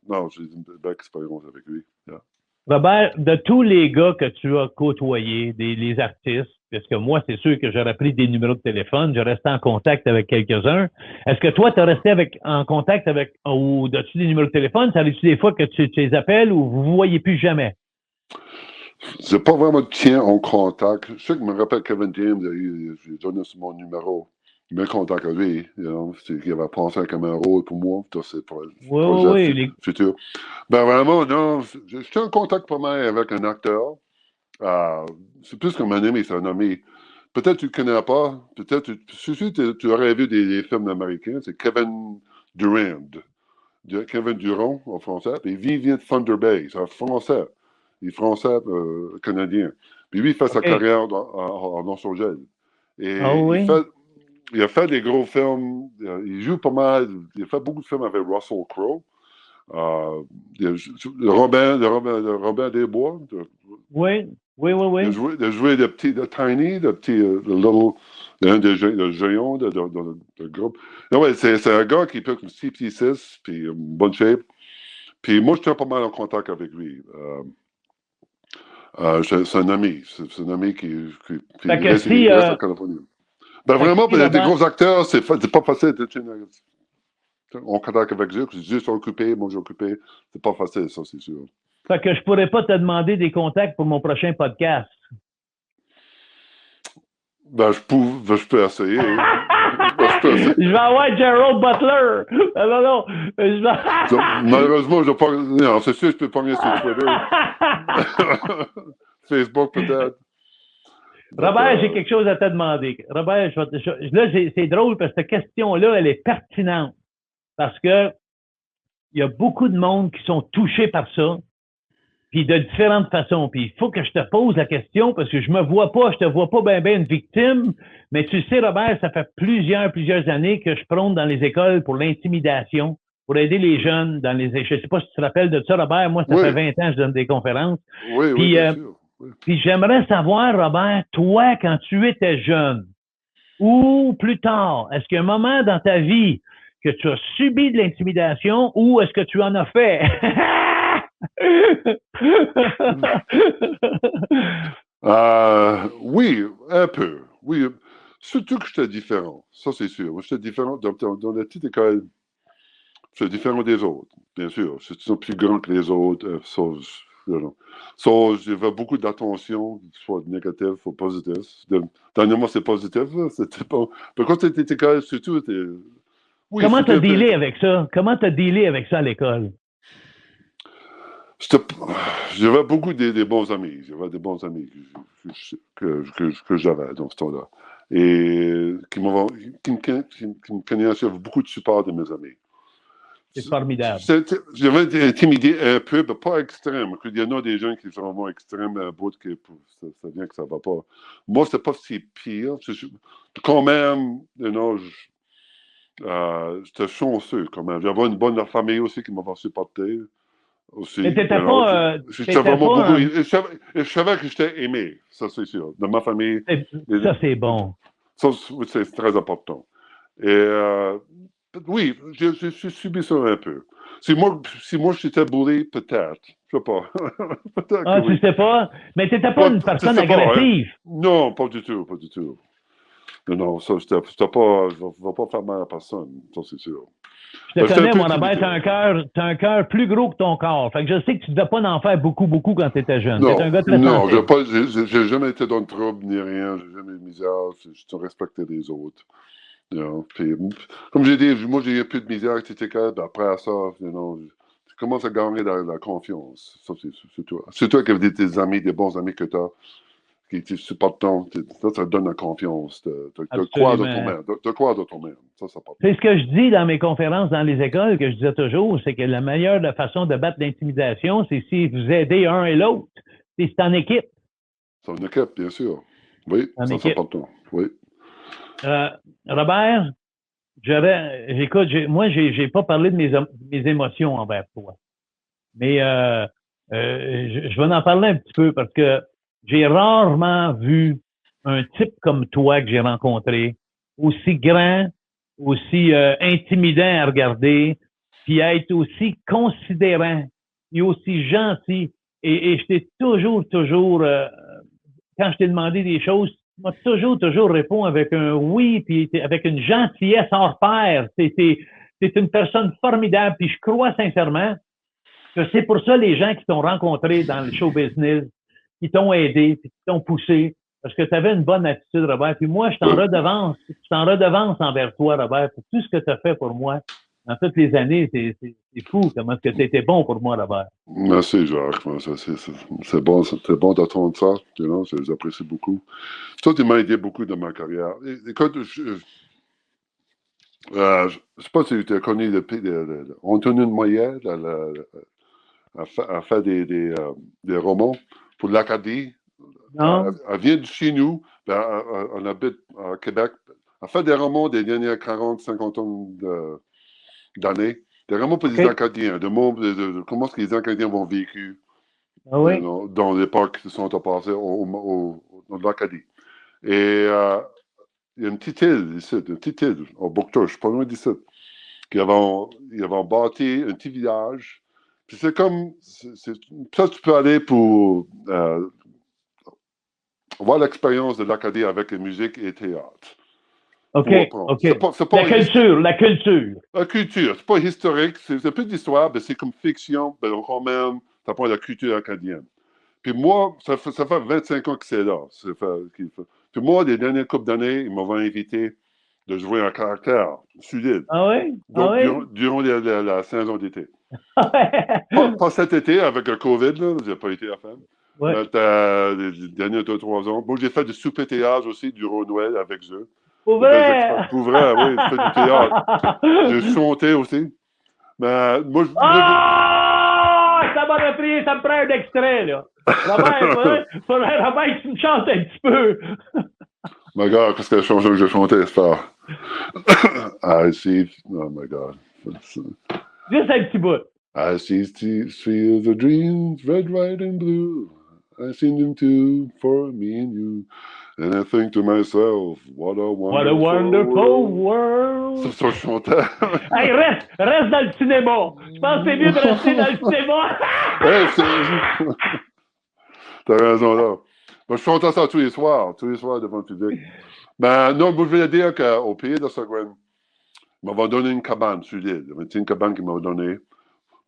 Non, j'ai une belle expérience avec lui. Yeah. Robert, de tous les gars que tu as côtoyés, les artistes, parce que moi, c'est sûr que j'aurais pris des numéros de téléphone, je restais en contact avec quelques-uns. Est-ce que toi, tu as resté en contact avec, ou as-tu des numéros de téléphone? Ça arrive-tu des fois que tu les appelles ou vous ne vous voyez plus jamais? C'est pas vraiment tien en contact. Je sais que je me rappelle Kevin James, j'ai donné mon numéro. Il m'a contacté avec lui. Il avait pensé comme un rôle pour moi. C'est pour le projet futur. Vraiment, non. J'étais en contact pas mal avec un acteur. C'est plus comme un ami, c'est un ami. Peut-être que tu ne connais pas. Peut-être tu aurais vu des films américains. C'est Kevin Durand. Kevin Durand en français. Puis il vient de Thunder Bay. C'est un français. Il est français canadien. Puis lui, il fait sa carrière en Los Angeles. Et il a fait des gros films. Il joue pas mal. Il a fait beaucoup de films avec Russell Crowe. Robin des Bois. Oui. Il a joué de Tiny, de géant de groupe. Ouais, c'est un gars qui peut comme 6 pieds 6, puis une bonne shape. Puis moi, j'étais pas mal en contact avec lui. C'est un ami. C'est un ami qui reste en Californie. Vraiment, pour des gros acteurs, c'est pas facile d'être en contact avec eux. Ils sont occupés, moi j'ai occupé. C'est pas facile, ça, c'est sûr. Fait que je pourrais pas te demander des contacts pour mon prochain podcast. Je peux essayer. Je vais avoir Gerald Butler. Non. Malheureusement, je pas. Non, c'est sûr, je peux pas venir sur Twitter. Facebook, peut-être. Robert, j'ai quelque chose à te demander. Robert, c'est drôle parce que cette question-là, elle est pertinente. Parce que il y a beaucoup de monde qui sont touchés par ça, puis de différentes façons. Puis il faut que je te pose la question parce que je te vois pas bien une victime, mais tu sais, Robert, ça fait plusieurs années que je prône dans les écoles pour l'intimidation, pour aider les jeunes dans les... Je sais pas si tu te rappelles de ça, Robert. Moi, ça fait 20 ans que je donne des conférences. Oui, bien sûr. Oui. Puis j'aimerais savoir, Robert, toi, quand tu étais jeune, ou plus tard, est-ce qu'il y a un moment dans ta vie que tu as subi de l'intimidation ou est-ce que tu en as fait? Oui, un peu. Oui. Surtout que j'étais différent. Ça, c'est sûr. Moi, j'étais différent. Dans la petite école, j'étais différent des autres, bien sûr. J'étais plus grand que les autres. J'avais beaucoup d'attention, soit négatif ou positif. Dernièrement, c'est positif. C'était pas... Mais quand tu étais école, surtout, oui, Comment tu as dealé avec ça? Comment tu as dealé avec ça à l'école? J'avais beaucoup des bons amis. J'avais des bons amis que j'avais dans ce temps-là. Et qui me connaissaient beaucoup de support de mes amis. C'est formidable. J'avais été intimidé un peu, mais pas extrême. Il y en a des gens qui sont vraiment extrêmes à bout que ça vient que ça va pas. Moi, c'est pas si pire. Quand même, j'étais chanceux quand même. J'avais une bonne famille aussi qui m'avait supporté. Aussi, mais t'étais pas... je savais que j'étais aimé, ça c'est sûr. Dans ma famille... Ça, c'est bon. Ça, c'est très important. Et oui, j'ai subi ça un peu. Si moi j'étais bourré, peut-être. Je sais pas. Peut-être Ah, tu sais pas? Mais t'étais pas une personne agressive. Hein? Non, pas du tout, pas du tout. Non, ça, je ne vais pas faire mal à personne, ça c'est sûr. Je te connais, mon Robert, t'as un cœur plus gros que ton corps. Fait que je sais que tu ne devais pas en faire beaucoup quand tu étais jeune. T'es un gars très sensible. Non, j'ai jamais été dans le trouble ni rien. J'ai jamais eu de misère. Je respectais les autres. Puis, comme j'ai dit, moi j'ai eu un peu de misère, etc. Après ça, tu commences à gagner la confiance. Ça, c'est toi. C'est toi qui as des amis, des bons amis que tu as. Qui te supportent, ça te donne la confiance de croire dans ton-même. Ça part. C'est ce que je dis dans mes conférences dans les écoles, que je disais toujours, c'est que la meilleure façon de battre l'intimidation, c'est si vous aidez un et l'autre. C'est en équipe. C'est en équipe, bien sûr. Oui, ça c'est important. Oui. Robert, moi, j'ai pas parlé de mes émotions envers toi. Mais je vais en parler un petit peu parce que j'ai rarement vu un type comme toi que j'ai rencontré, aussi grand, aussi intimidant à regarder, puis être aussi considérant et aussi gentil. Et je t'ai toujours, quand je t'ai demandé des choses, tu m'as toujours répondu avec un oui, puis avec une gentillesse hors pair. T'es une personne formidable, puis je crois sincèrement que c'est pour ça les gens qui t'ont rencontré dans le show business, qui t'ont aidé, puis qui t'ont poussé, parce que tu avais une bonne attitude, Robert. Puis moi, je t'en redevance envers toi, Robert, pour tout ce que tu as fait pour moi dans toutes les années. C'est fou comment est-ce que tu étais bon pour moi, Robert. Merci, Jacques. C'est bon d'entendre ça. Je l'apprécie beaucoup. Toi, tu m'as aidé beaucoup dans ma carrière. Écoute, je ne sais pas si tu as connu Antonin Moyet, a fait des romans pour l'Acadie. Non. Elle vient de chez nous. On habite à Québec. Elle fait des romans des dernières 40-50 ans d'années. Des romans pour les Acadiens. De comment est-ce que les Acadiens vont vécu dans l'époque qui sont passés dans l'Acadie. Et il y a une petite île ici, au Bouctouche, pas loin d'ici. Ils avaient bâti un petit village. Puis c'est comme... Ça, tu peux aller pour voir l'expérience de l'Acadie avec la musique et le théâtre. OK. C'est pas la culture. La culture. C'est pas historique. C'est un peu d'histoire, mais c'est comme fiction, quand même, ça prend la culture acadienne. Puis moi, ça fait 25 ans que c'est là. Puis moi, les dernières couples d'années, ils m'avaient invité de jouer un caractère solide. Ah oui? Durant la saison d'été. pas cet été, avec le COVID, là, j'ai pas été à faire. Ouais. Les derniers 2-3 ans. Bon, j'ai fait du souper théâtre aussi, durant Noël avec eux. Pour vrai? Pour vrai, oui, j'ai fait du théâtre. J'ai chanté aussi. Mais moi, ça m'a repris, ça me prend un extrait, là. Robert, Robert, tu me chantes un petit peu. My God, qu'est-ce que la chanson que j'ai chantée, c'est pas. I see. Oh my God. Juste un petit bout. I see fields of dreams, red, white, and blue. I sing them too for me and you. And I think to myself, what a wonderful world. Ça, je chantais. Hey, reste dans le cinéma. Je pense que c'est mieux de rester dans le cinéma. T'as raison là. Moi, je chantais ça tous les soirs devant le public. Ben, non, moi, je voulais dire qu'au pays de Seguin, ils m'avaient donné une cabane sur l'île. Il y avait une cabane qu'ils m'avaient donnée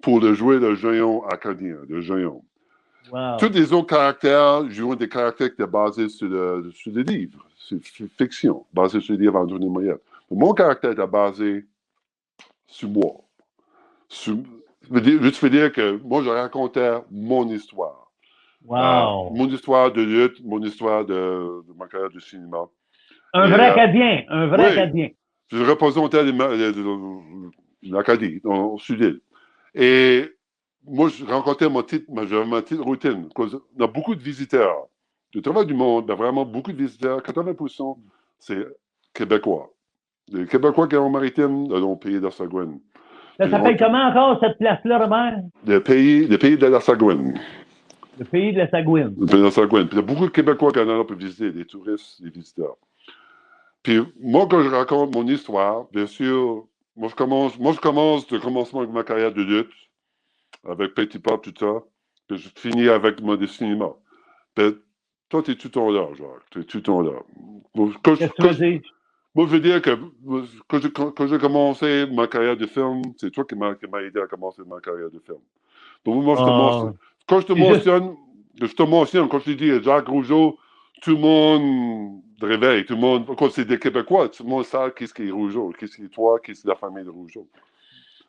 pour le jouer le géant acadien, le géant. Wow. Tous les autres caractères jouent des caractères qui étaient basés sur des livres, sur fiction, basés sur les livres d'Anthony Moyette. Mon caractère était basé sur moi. Je veux dire que moi, je racontais mon histoire. Wow. Mon histoire de lutte, mon histoire de ma carrière de cinéma. Un vrai Acadien, un vrai oui, Acadien. Je représentais l'Acadie, au sud-île. Et moi, je rencontrais j'avais ma petite routine. On a beaucoup de visiteurs. Du travail du monde, ben vraiment beaucoup de visiteurs. 80%, c'est Québécois. Les Québécois qui sont maritimes dans le pays de la Sagouine. Ça s'appelle comment encore, cette place-là, Robert? Le pays de la Sagouine. Le pays de la Sagouine. Le pays de la Sagouine. Puis il y a beaucoup de Québécois qui sont là pour visiter, des touristes, des visiteurs. Puis moi, quand je raconte mon histoire, bien sûr, moi, je commence le commencement de ma carrière de lutte, avec Petit Pop, tout ça. Puis je finis avec mon cinéma. Puis toi, t'es tout ton là, Jacques. T'es tout ton là. Qu'est-ce que tu veux dire? Moi, je veux dire que quand j'ai commencé ma carrière de film, c'est toi qui m'as aidé à commencer ma carrière de film. Donc, moi, quand je te mentionne, quand je te dis Jacques Rougeau, tout le monde réveille, tout le monde, quand c'est des Québécois, tout le monde sait qu'est-ce qui est Rougeau, qu'est-ce qui est toi, qu'est-ce qui est la famille de Rougeau.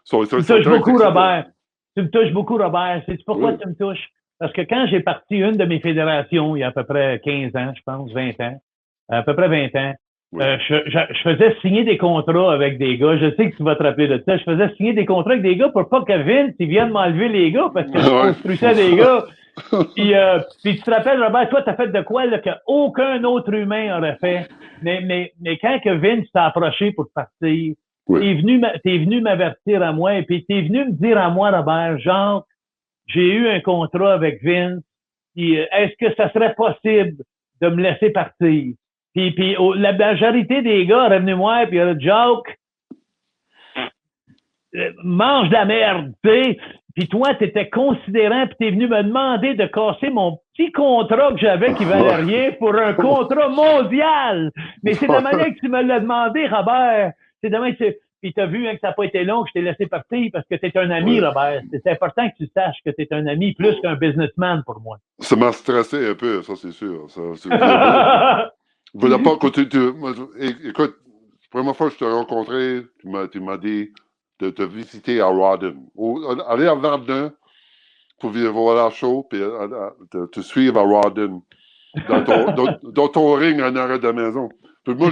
Tu me touches beaucoup, Robert. Tu me touches beaucoup, Robert. Sais-tu pourquoi tu me touches? Parce que quand j'ai parti une de mes fédérations, il y a à peu près 15 ans, je pense, 20 ans, à peu près 20 ans, je faisais signer des contrats avec des gars. Je sais que tu vas te rappeler de ça. Je faisais signer des contrats avec des gars pour pas que Vince vienne m'enlever les gars parce que je construisais des gars. Puis tu te rappelles, Robert, toi, t'as fait de quoi là, qu'aucun autre humain aurait fait. Mais quand que Vince t'a approché pour partir, t'es venu m'avertir à moi et puis t'es venu me dire à moi, Robert, genre, j'ai eu un contrat avec Vince. Puis est-ce que ça serait possible de me laisser partir? Puis la majorité des gars auraient venu moi puis auraient dit, Jacques, mange de la merde, tu sais. Puis toi, t'étais considérant, puis t'es venu me demander de casser mon petit contrat que j'avais qui valait rien pour un contrat mondial. Mais c'est de la manière que tu me l'as demandé, Robert. C'est de manière que puis t'as vu hein, que ça n'a pas été long que je t'ai laissé partir parce que t'es un ami, Robert. C'est important que tu saches que t'es un ami plus qu'un businessman pour moi. Ça m'a stressé un peu, ça c'est sûr. Voilà pas, écoute, la première fois que je t'ai rencontré, tu m'as dit de te visiter à Rawdon. Aller à Verdun pour voir la show, puis te suivre à Rawdon dans ton ring en arrêt de la maison. Puis moi,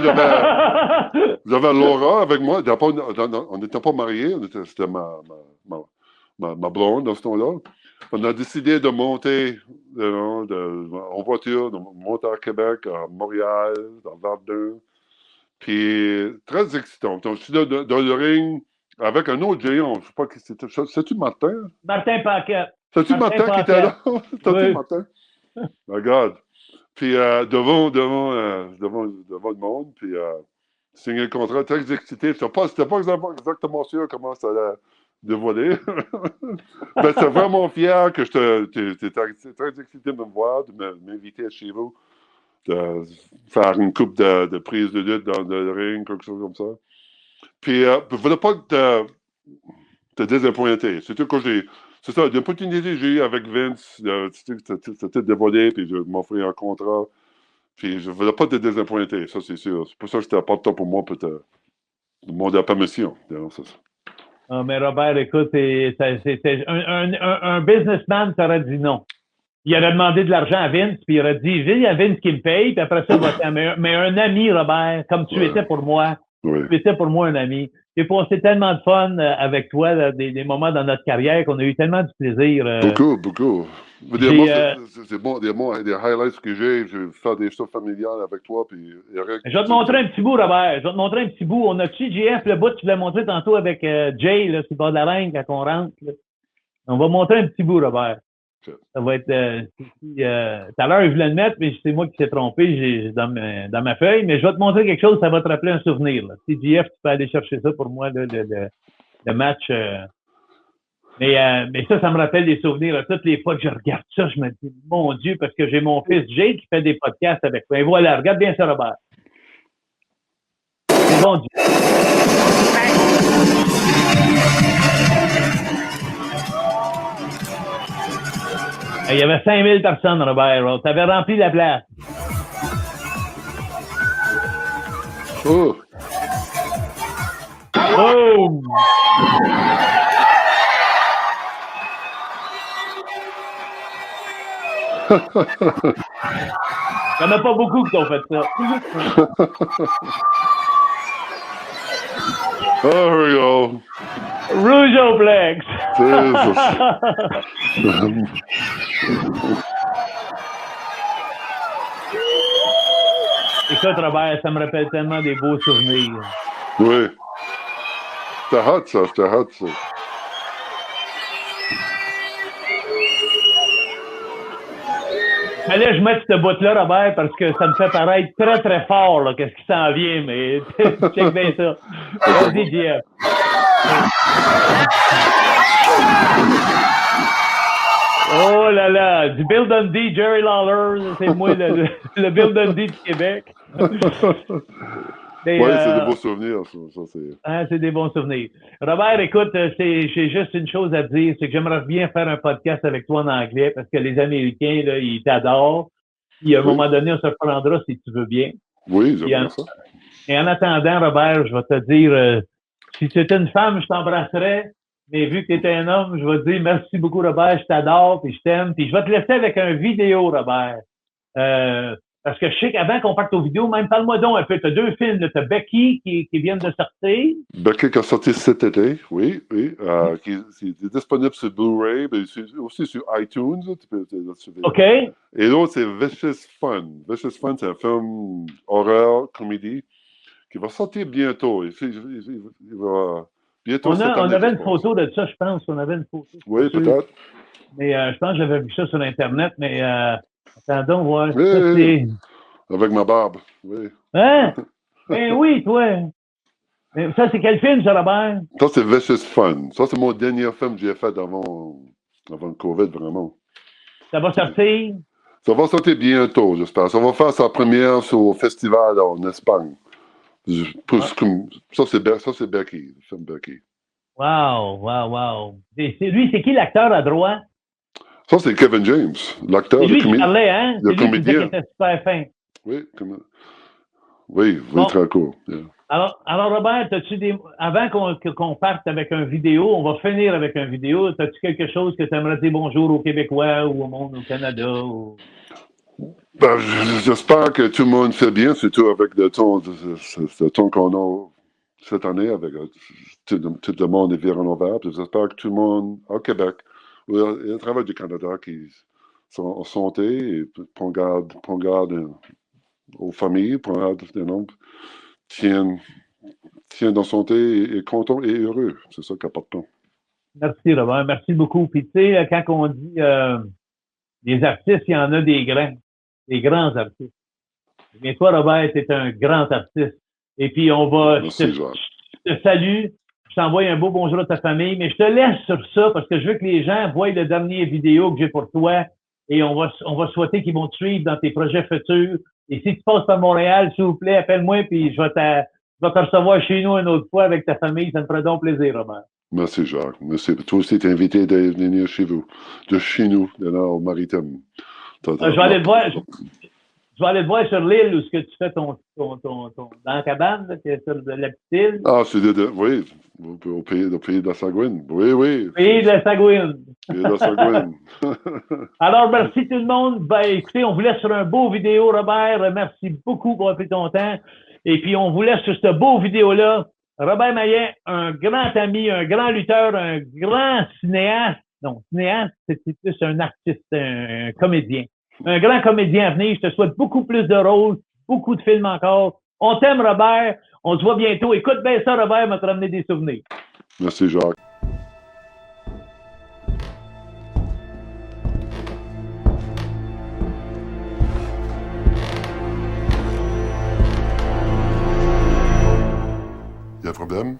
j'avais Laura avec moi. On n'était pas mariés, c'était ma blonde dans ce temps-là. On a décidé de monter en voiture, de monter à Québec, à Montréal, dans Verdun. Puis, très excitant. Donc, je suis dans le ring avec un autre géant. Je ne sais pas qui c'était. C'est-tu Martin? Martin Paquette. C'est-tu Martin qui était là? C'est-tu Martin? Regarde. Puis, devant le monde, puis signer le contrat, très excité. Je n'étais pas exactement sûr comment ça allait dévoiler. Mais j'étais vraiment fier que tu étais très excité de me voir, de m'inviter chez vous, de faire une coupe de prise de lutte dans le ring, quelque chose comme ça. Puis, je ne voulais pas te désappointer. Surtout quand c'est ça, l'opportunité que j'ai eue avec Vince, c'était dévoilé, puis je m'offrais un contrat. Puis je ne voulais pas te désappointer, ça c'est sûr. C'est pour ça que c'était important pour moi pour te demander la permission. C'est ça. Ah, mais Robert, écoute, un businessman t'aurait dit non. Il aurait demandé de l'argent à Vince, puis il aurait dit, il y a Vince qui me paye, puis après ça, mais un ami, Robert, comme tu étais pour moi, tu étais pour moi un ami. J'ai passé tellement de fun avec toi, là, des moments dans notre carrière qu'on a eu tellement de plaisir. Beaucoup. C'est bon, des highlights que j'ai. Je vais faire des choses familiales avec toi. Puis, je vais te montrer un petit bout, Robert. Je vais te montrer un petit bout. On a-tu, JF, le bout que tu voulais montrer tantôt avec Jay, là, sur le bord de la reine, quand on rentre? Là. On va montrer un petit bout, Robert. Okay. Ça va être... tout à l'heure, je voulais le mettre, mais c'est moi qui s'est trompé. J'ai dans ma feuille. Mais je vais te montrer quelque chose, ça va te rappeler un souvenir. Là. Si JF, tu peux aller chercher ça pour moi, là, le match... Mais ça me rappelle des souvenirs. Toutes les fois que je regarde ça, je me dis, mon Dieu, parce que j'ai mon fils Jay qui fait des podcasts avec moi. Et voilà, regarde bien ça, Robert. C'est bon, il y avait 5000 personnes, Robert. Tu avais rempli la place. Oh! Oh! Il n'y en a pas beaucoup qui ont fait ça. There we go. Rougeoplex. Écoute, Robert, ça me rappelle tellement des beaux souvenirs. Oui. C'était hot, ça. C'était hot, ça. Fallait que je mette ce bout-là, Robert, parce que ça me fait paraître très, très fort, là, qu'est-ce qui s'en vient, mais check bien ça. Vas-y, JF. Oh là là, du Bill Dundee, Jerry Lawler, c'est moi le Bill Dundee du Québec. Oui, c'est des beaux souvenirs, ça c'est... Ah, c'est des bons souvenirs. Robert, écoute, j'ai juste une chose à te dire, c'est que j'aimerais bien faire un podcast avec toi en anglais parce que les Américains, là, ils t'adorent. Puis à un moment donné, on se reprendra si tu veux bien. Oui, j'aimerais ça. Et en attendant, Robert, je vais te dire, si tu étais une femme, je t'embrasserais. Mais vu que tu étais un homme, je vais te dire merci beaucoup, Robert, je t'adore, puis je t'aime. Puis je vais te laisser avec un vidéo, Robert. Parce que je sais qu'avant qu'on parte aux vidéos, même parle-moi donc un peu. Tu as 2 films. Tu as Becky qui viennent de sortir. Becky qui a sorti cet été, oui. Qui est disponible sur Blu-ray, mais aussi sur iTunes. Tu peux OK. Et l'autre, c'est Vicious Fun. Vicious Fun, c'est un film horreur, comédie, qui va sortir bientôt. Il va bientôt On avait une photo de ça, je pense. On avait une photo. Oui, peut-être. Mais je pense que j'avais vu ça sur Internet, mais attendons voir. Oui, avec ma barbe, oui. Hein? Ben oui, toi. Mais ça, c'est quel film, ça, Robert? Ça, c'est Vicious Fun. Ça, c'est mon dernier film que j'ai fait avant le COVID, vraiment. Ça va sortir? Ça va sortir bientôt, j'espère. Ça va faire sa première au festival en Espagne. Ça, c'est Becky, le film Becky. Wow. Lui, c'est qui l'acteur à droite? Ça, c'est Kevin James, l'acteur. C'est lui qui parlait, hein? Le C'est lui qui disait comédien. qu'il était super fin. Oui, Bon. très cool. Yeah. Alors Robert, avant qu'on parte avec une vidéo, on va finir avec une vidéo. As-tu quelque chose que tu aimerais dire bonjour aux Québécois ou au monde au Canada? Ben, j'espère que tout le monde fait bien, surtout avec le ton qu'on a cette année, avec tout le monde est virant vert. J'espère que tout le monde au Québec, et à travers du Canada, qui sont en santé et prend garde aux familles, tiennent en santé et contents et heureux. C'est ça qui est important. Merci, Robert. Merci beaucoup. Puis, tu sais, quand on dit des artistes, il y en a des grands artistes. Mais toi, Robert, tu es un grand artiste. Et puis, Merci, je te salue. Je t'envoie un beau bonjour à ta famille. Mais je te laisse sur ça parce que je veux que les gens voient le dernier vidéo que j'ai pour toi. Et on va souhaiter qu'ils vont te suivre dans tes projets futurs. Et si tu passes par Montréal, s'il vous plaît, appelle-moi puis je vais te recevoir chez nous une autre fois avec ta famille. Ça me ferait donc plaisir, Robert. Merci, Jacques. Merci. Toi aussi, tu es invité de venir chez vous, de chez nous, au Maritime. Je vais aller te voir. Je vais aller te voir sur l'île où ce que tu fais ton dans la cabane, là, sur la petite île. Ah, oui, au pays de la Sagouine. Oui. Pays de la Sagouine. Pays de la Sagouine. Alors, merci tout le monde. Ben, écoutez, on vous laisse sur un beau vidéo, Robert. Merci beaucoup pour avoir pris ton temps. Et puis, on vous laisse sur ce beau vidéo-là. Robert Maillet, un grand ami, un grand lutteur, un grand cinéaste. Non, cinéaste, c'est plus un artiste, un comédien. Un grand comédien à venir. Je te souhaite beaucoup plus de rôles, beaucoup de films encore. On t'aime, Robert. On se voit bientôt. Écoute bien ça, Robert, m'a te ramener des souvenirs. Merci, Jacques. Il y a un problème?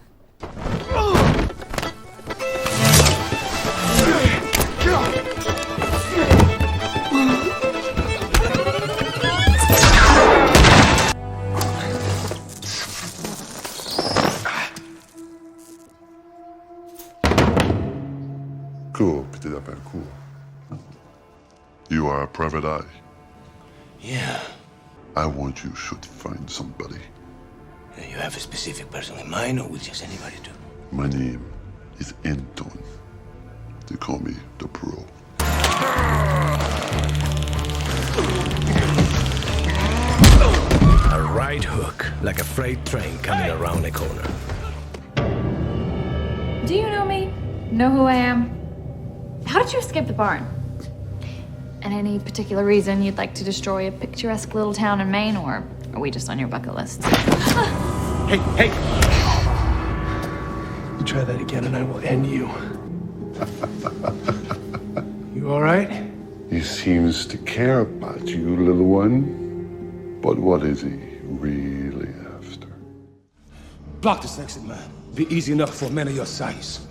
cours, puis t'es affaires cours. You are a private eye. Yeah. I want you should find somebody. You have a specific person in mind, or will just anybody do? My name is Anton. They call me the Pro. A right hook, like a freight train coming around a corner. Do you know me? Know who I am? How did you escape the barn? And any particular reason you'd like to destroy a picturesque little town in Maine, or are we just on your bucket list? Hey, hey! You try that again and I will end you. You all right? He seems to care about you, little one. But what is he really after? Block this exit, man. Be easy enough for a man of your size.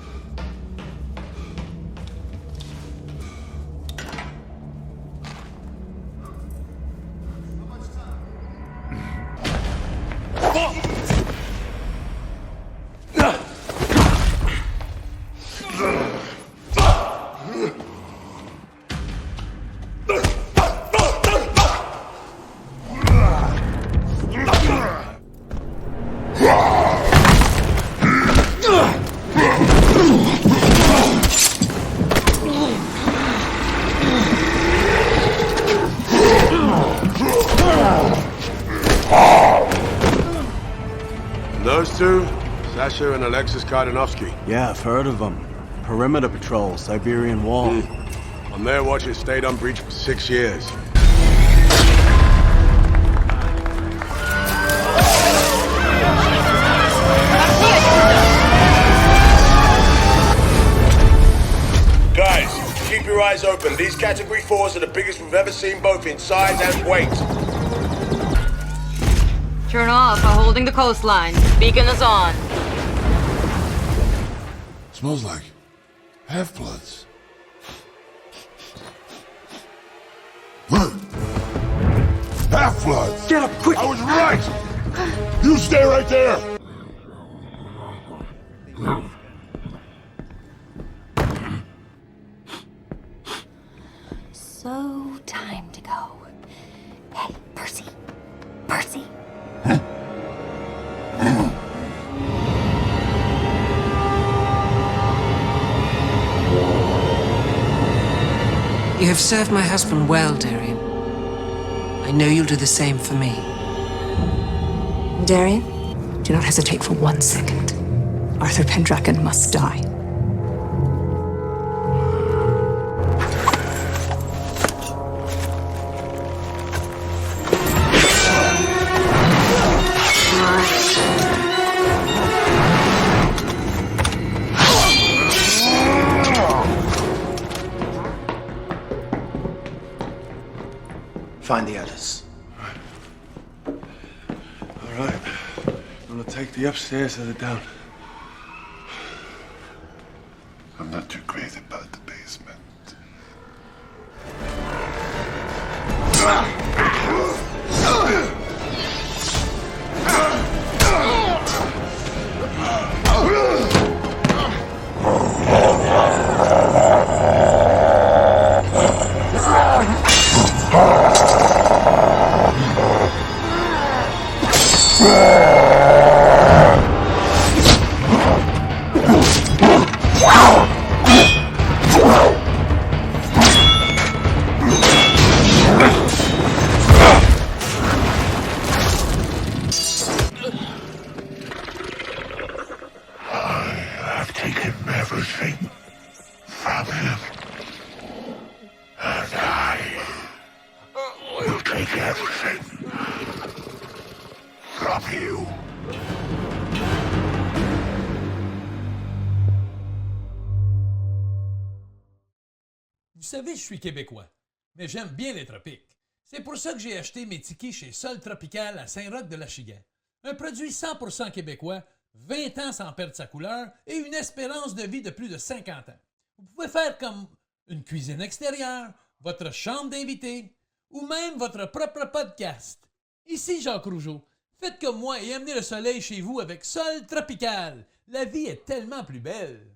Those two? Sasha and Alexis Kardanovsky. Yeah, I've heard of them. Perimeter Patrol, Siberian Wall. On their watch, it stayed unbreached for 6 years. Guys, keep your eyes open. These Category 4s are the biggest we've ever seen, both in size and weight. Turn off while holding the coastline. Beacon is on. Smells like half-bloods. Half-bloods! Get up quick! I was right! You stay right there! So, time to go. Hey, Percy. Percy. You have served my husband well, Darian. I know you'll do the same for me. Darian, do not hesitate for 1 second. Arthur Pendragon must die. Find the others. All right. I'm gonna take the upstairs or the down. I'm not too crazy about the basement. Vous savez, je suis québécois, mais j'aime bien les tropiques. C'est pour ça que j'ai acheté mes tickets chez Sol Tropical à Saint-Roch-de-l'Achigan. Un produit 100% québécois, 20 ans sans perdre sa couleur et une espérance de vie de plus de 50 ans. Vous pouvez faire comme une cuisine extérieure, votre chambre d'invité ou même votre propre podcast. Ici Jacques Rougeau. Faites comme moi et amenez le soleil chez vous avec Sol Tropical. La vie est tellement plus belle.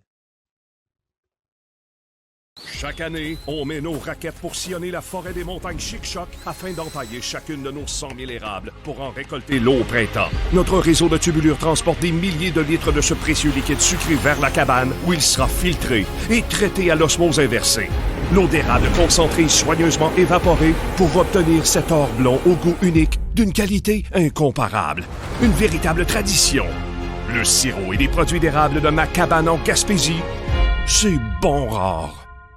Chaque année, on met nos raquettes pour sillonner la forêt des montagnes Chic-Choc afin d'entailler chacune de nos 100 000 érables pour en récolter l'eau au printemps. Notre réseau de tubulures transporte des milliers de litres de ce précieux liquide sucré vers la cabane où il sera filtré et traité à l'osmose inversée. L'eau d'érable concentrée soigneusement évaporée pour obtenir cet or blond au goût unique d'une qualité incomparable. Une véritable tradition. Le sirop et les produits d'érable de ma cabane en Gaspésie, c'est bon rare.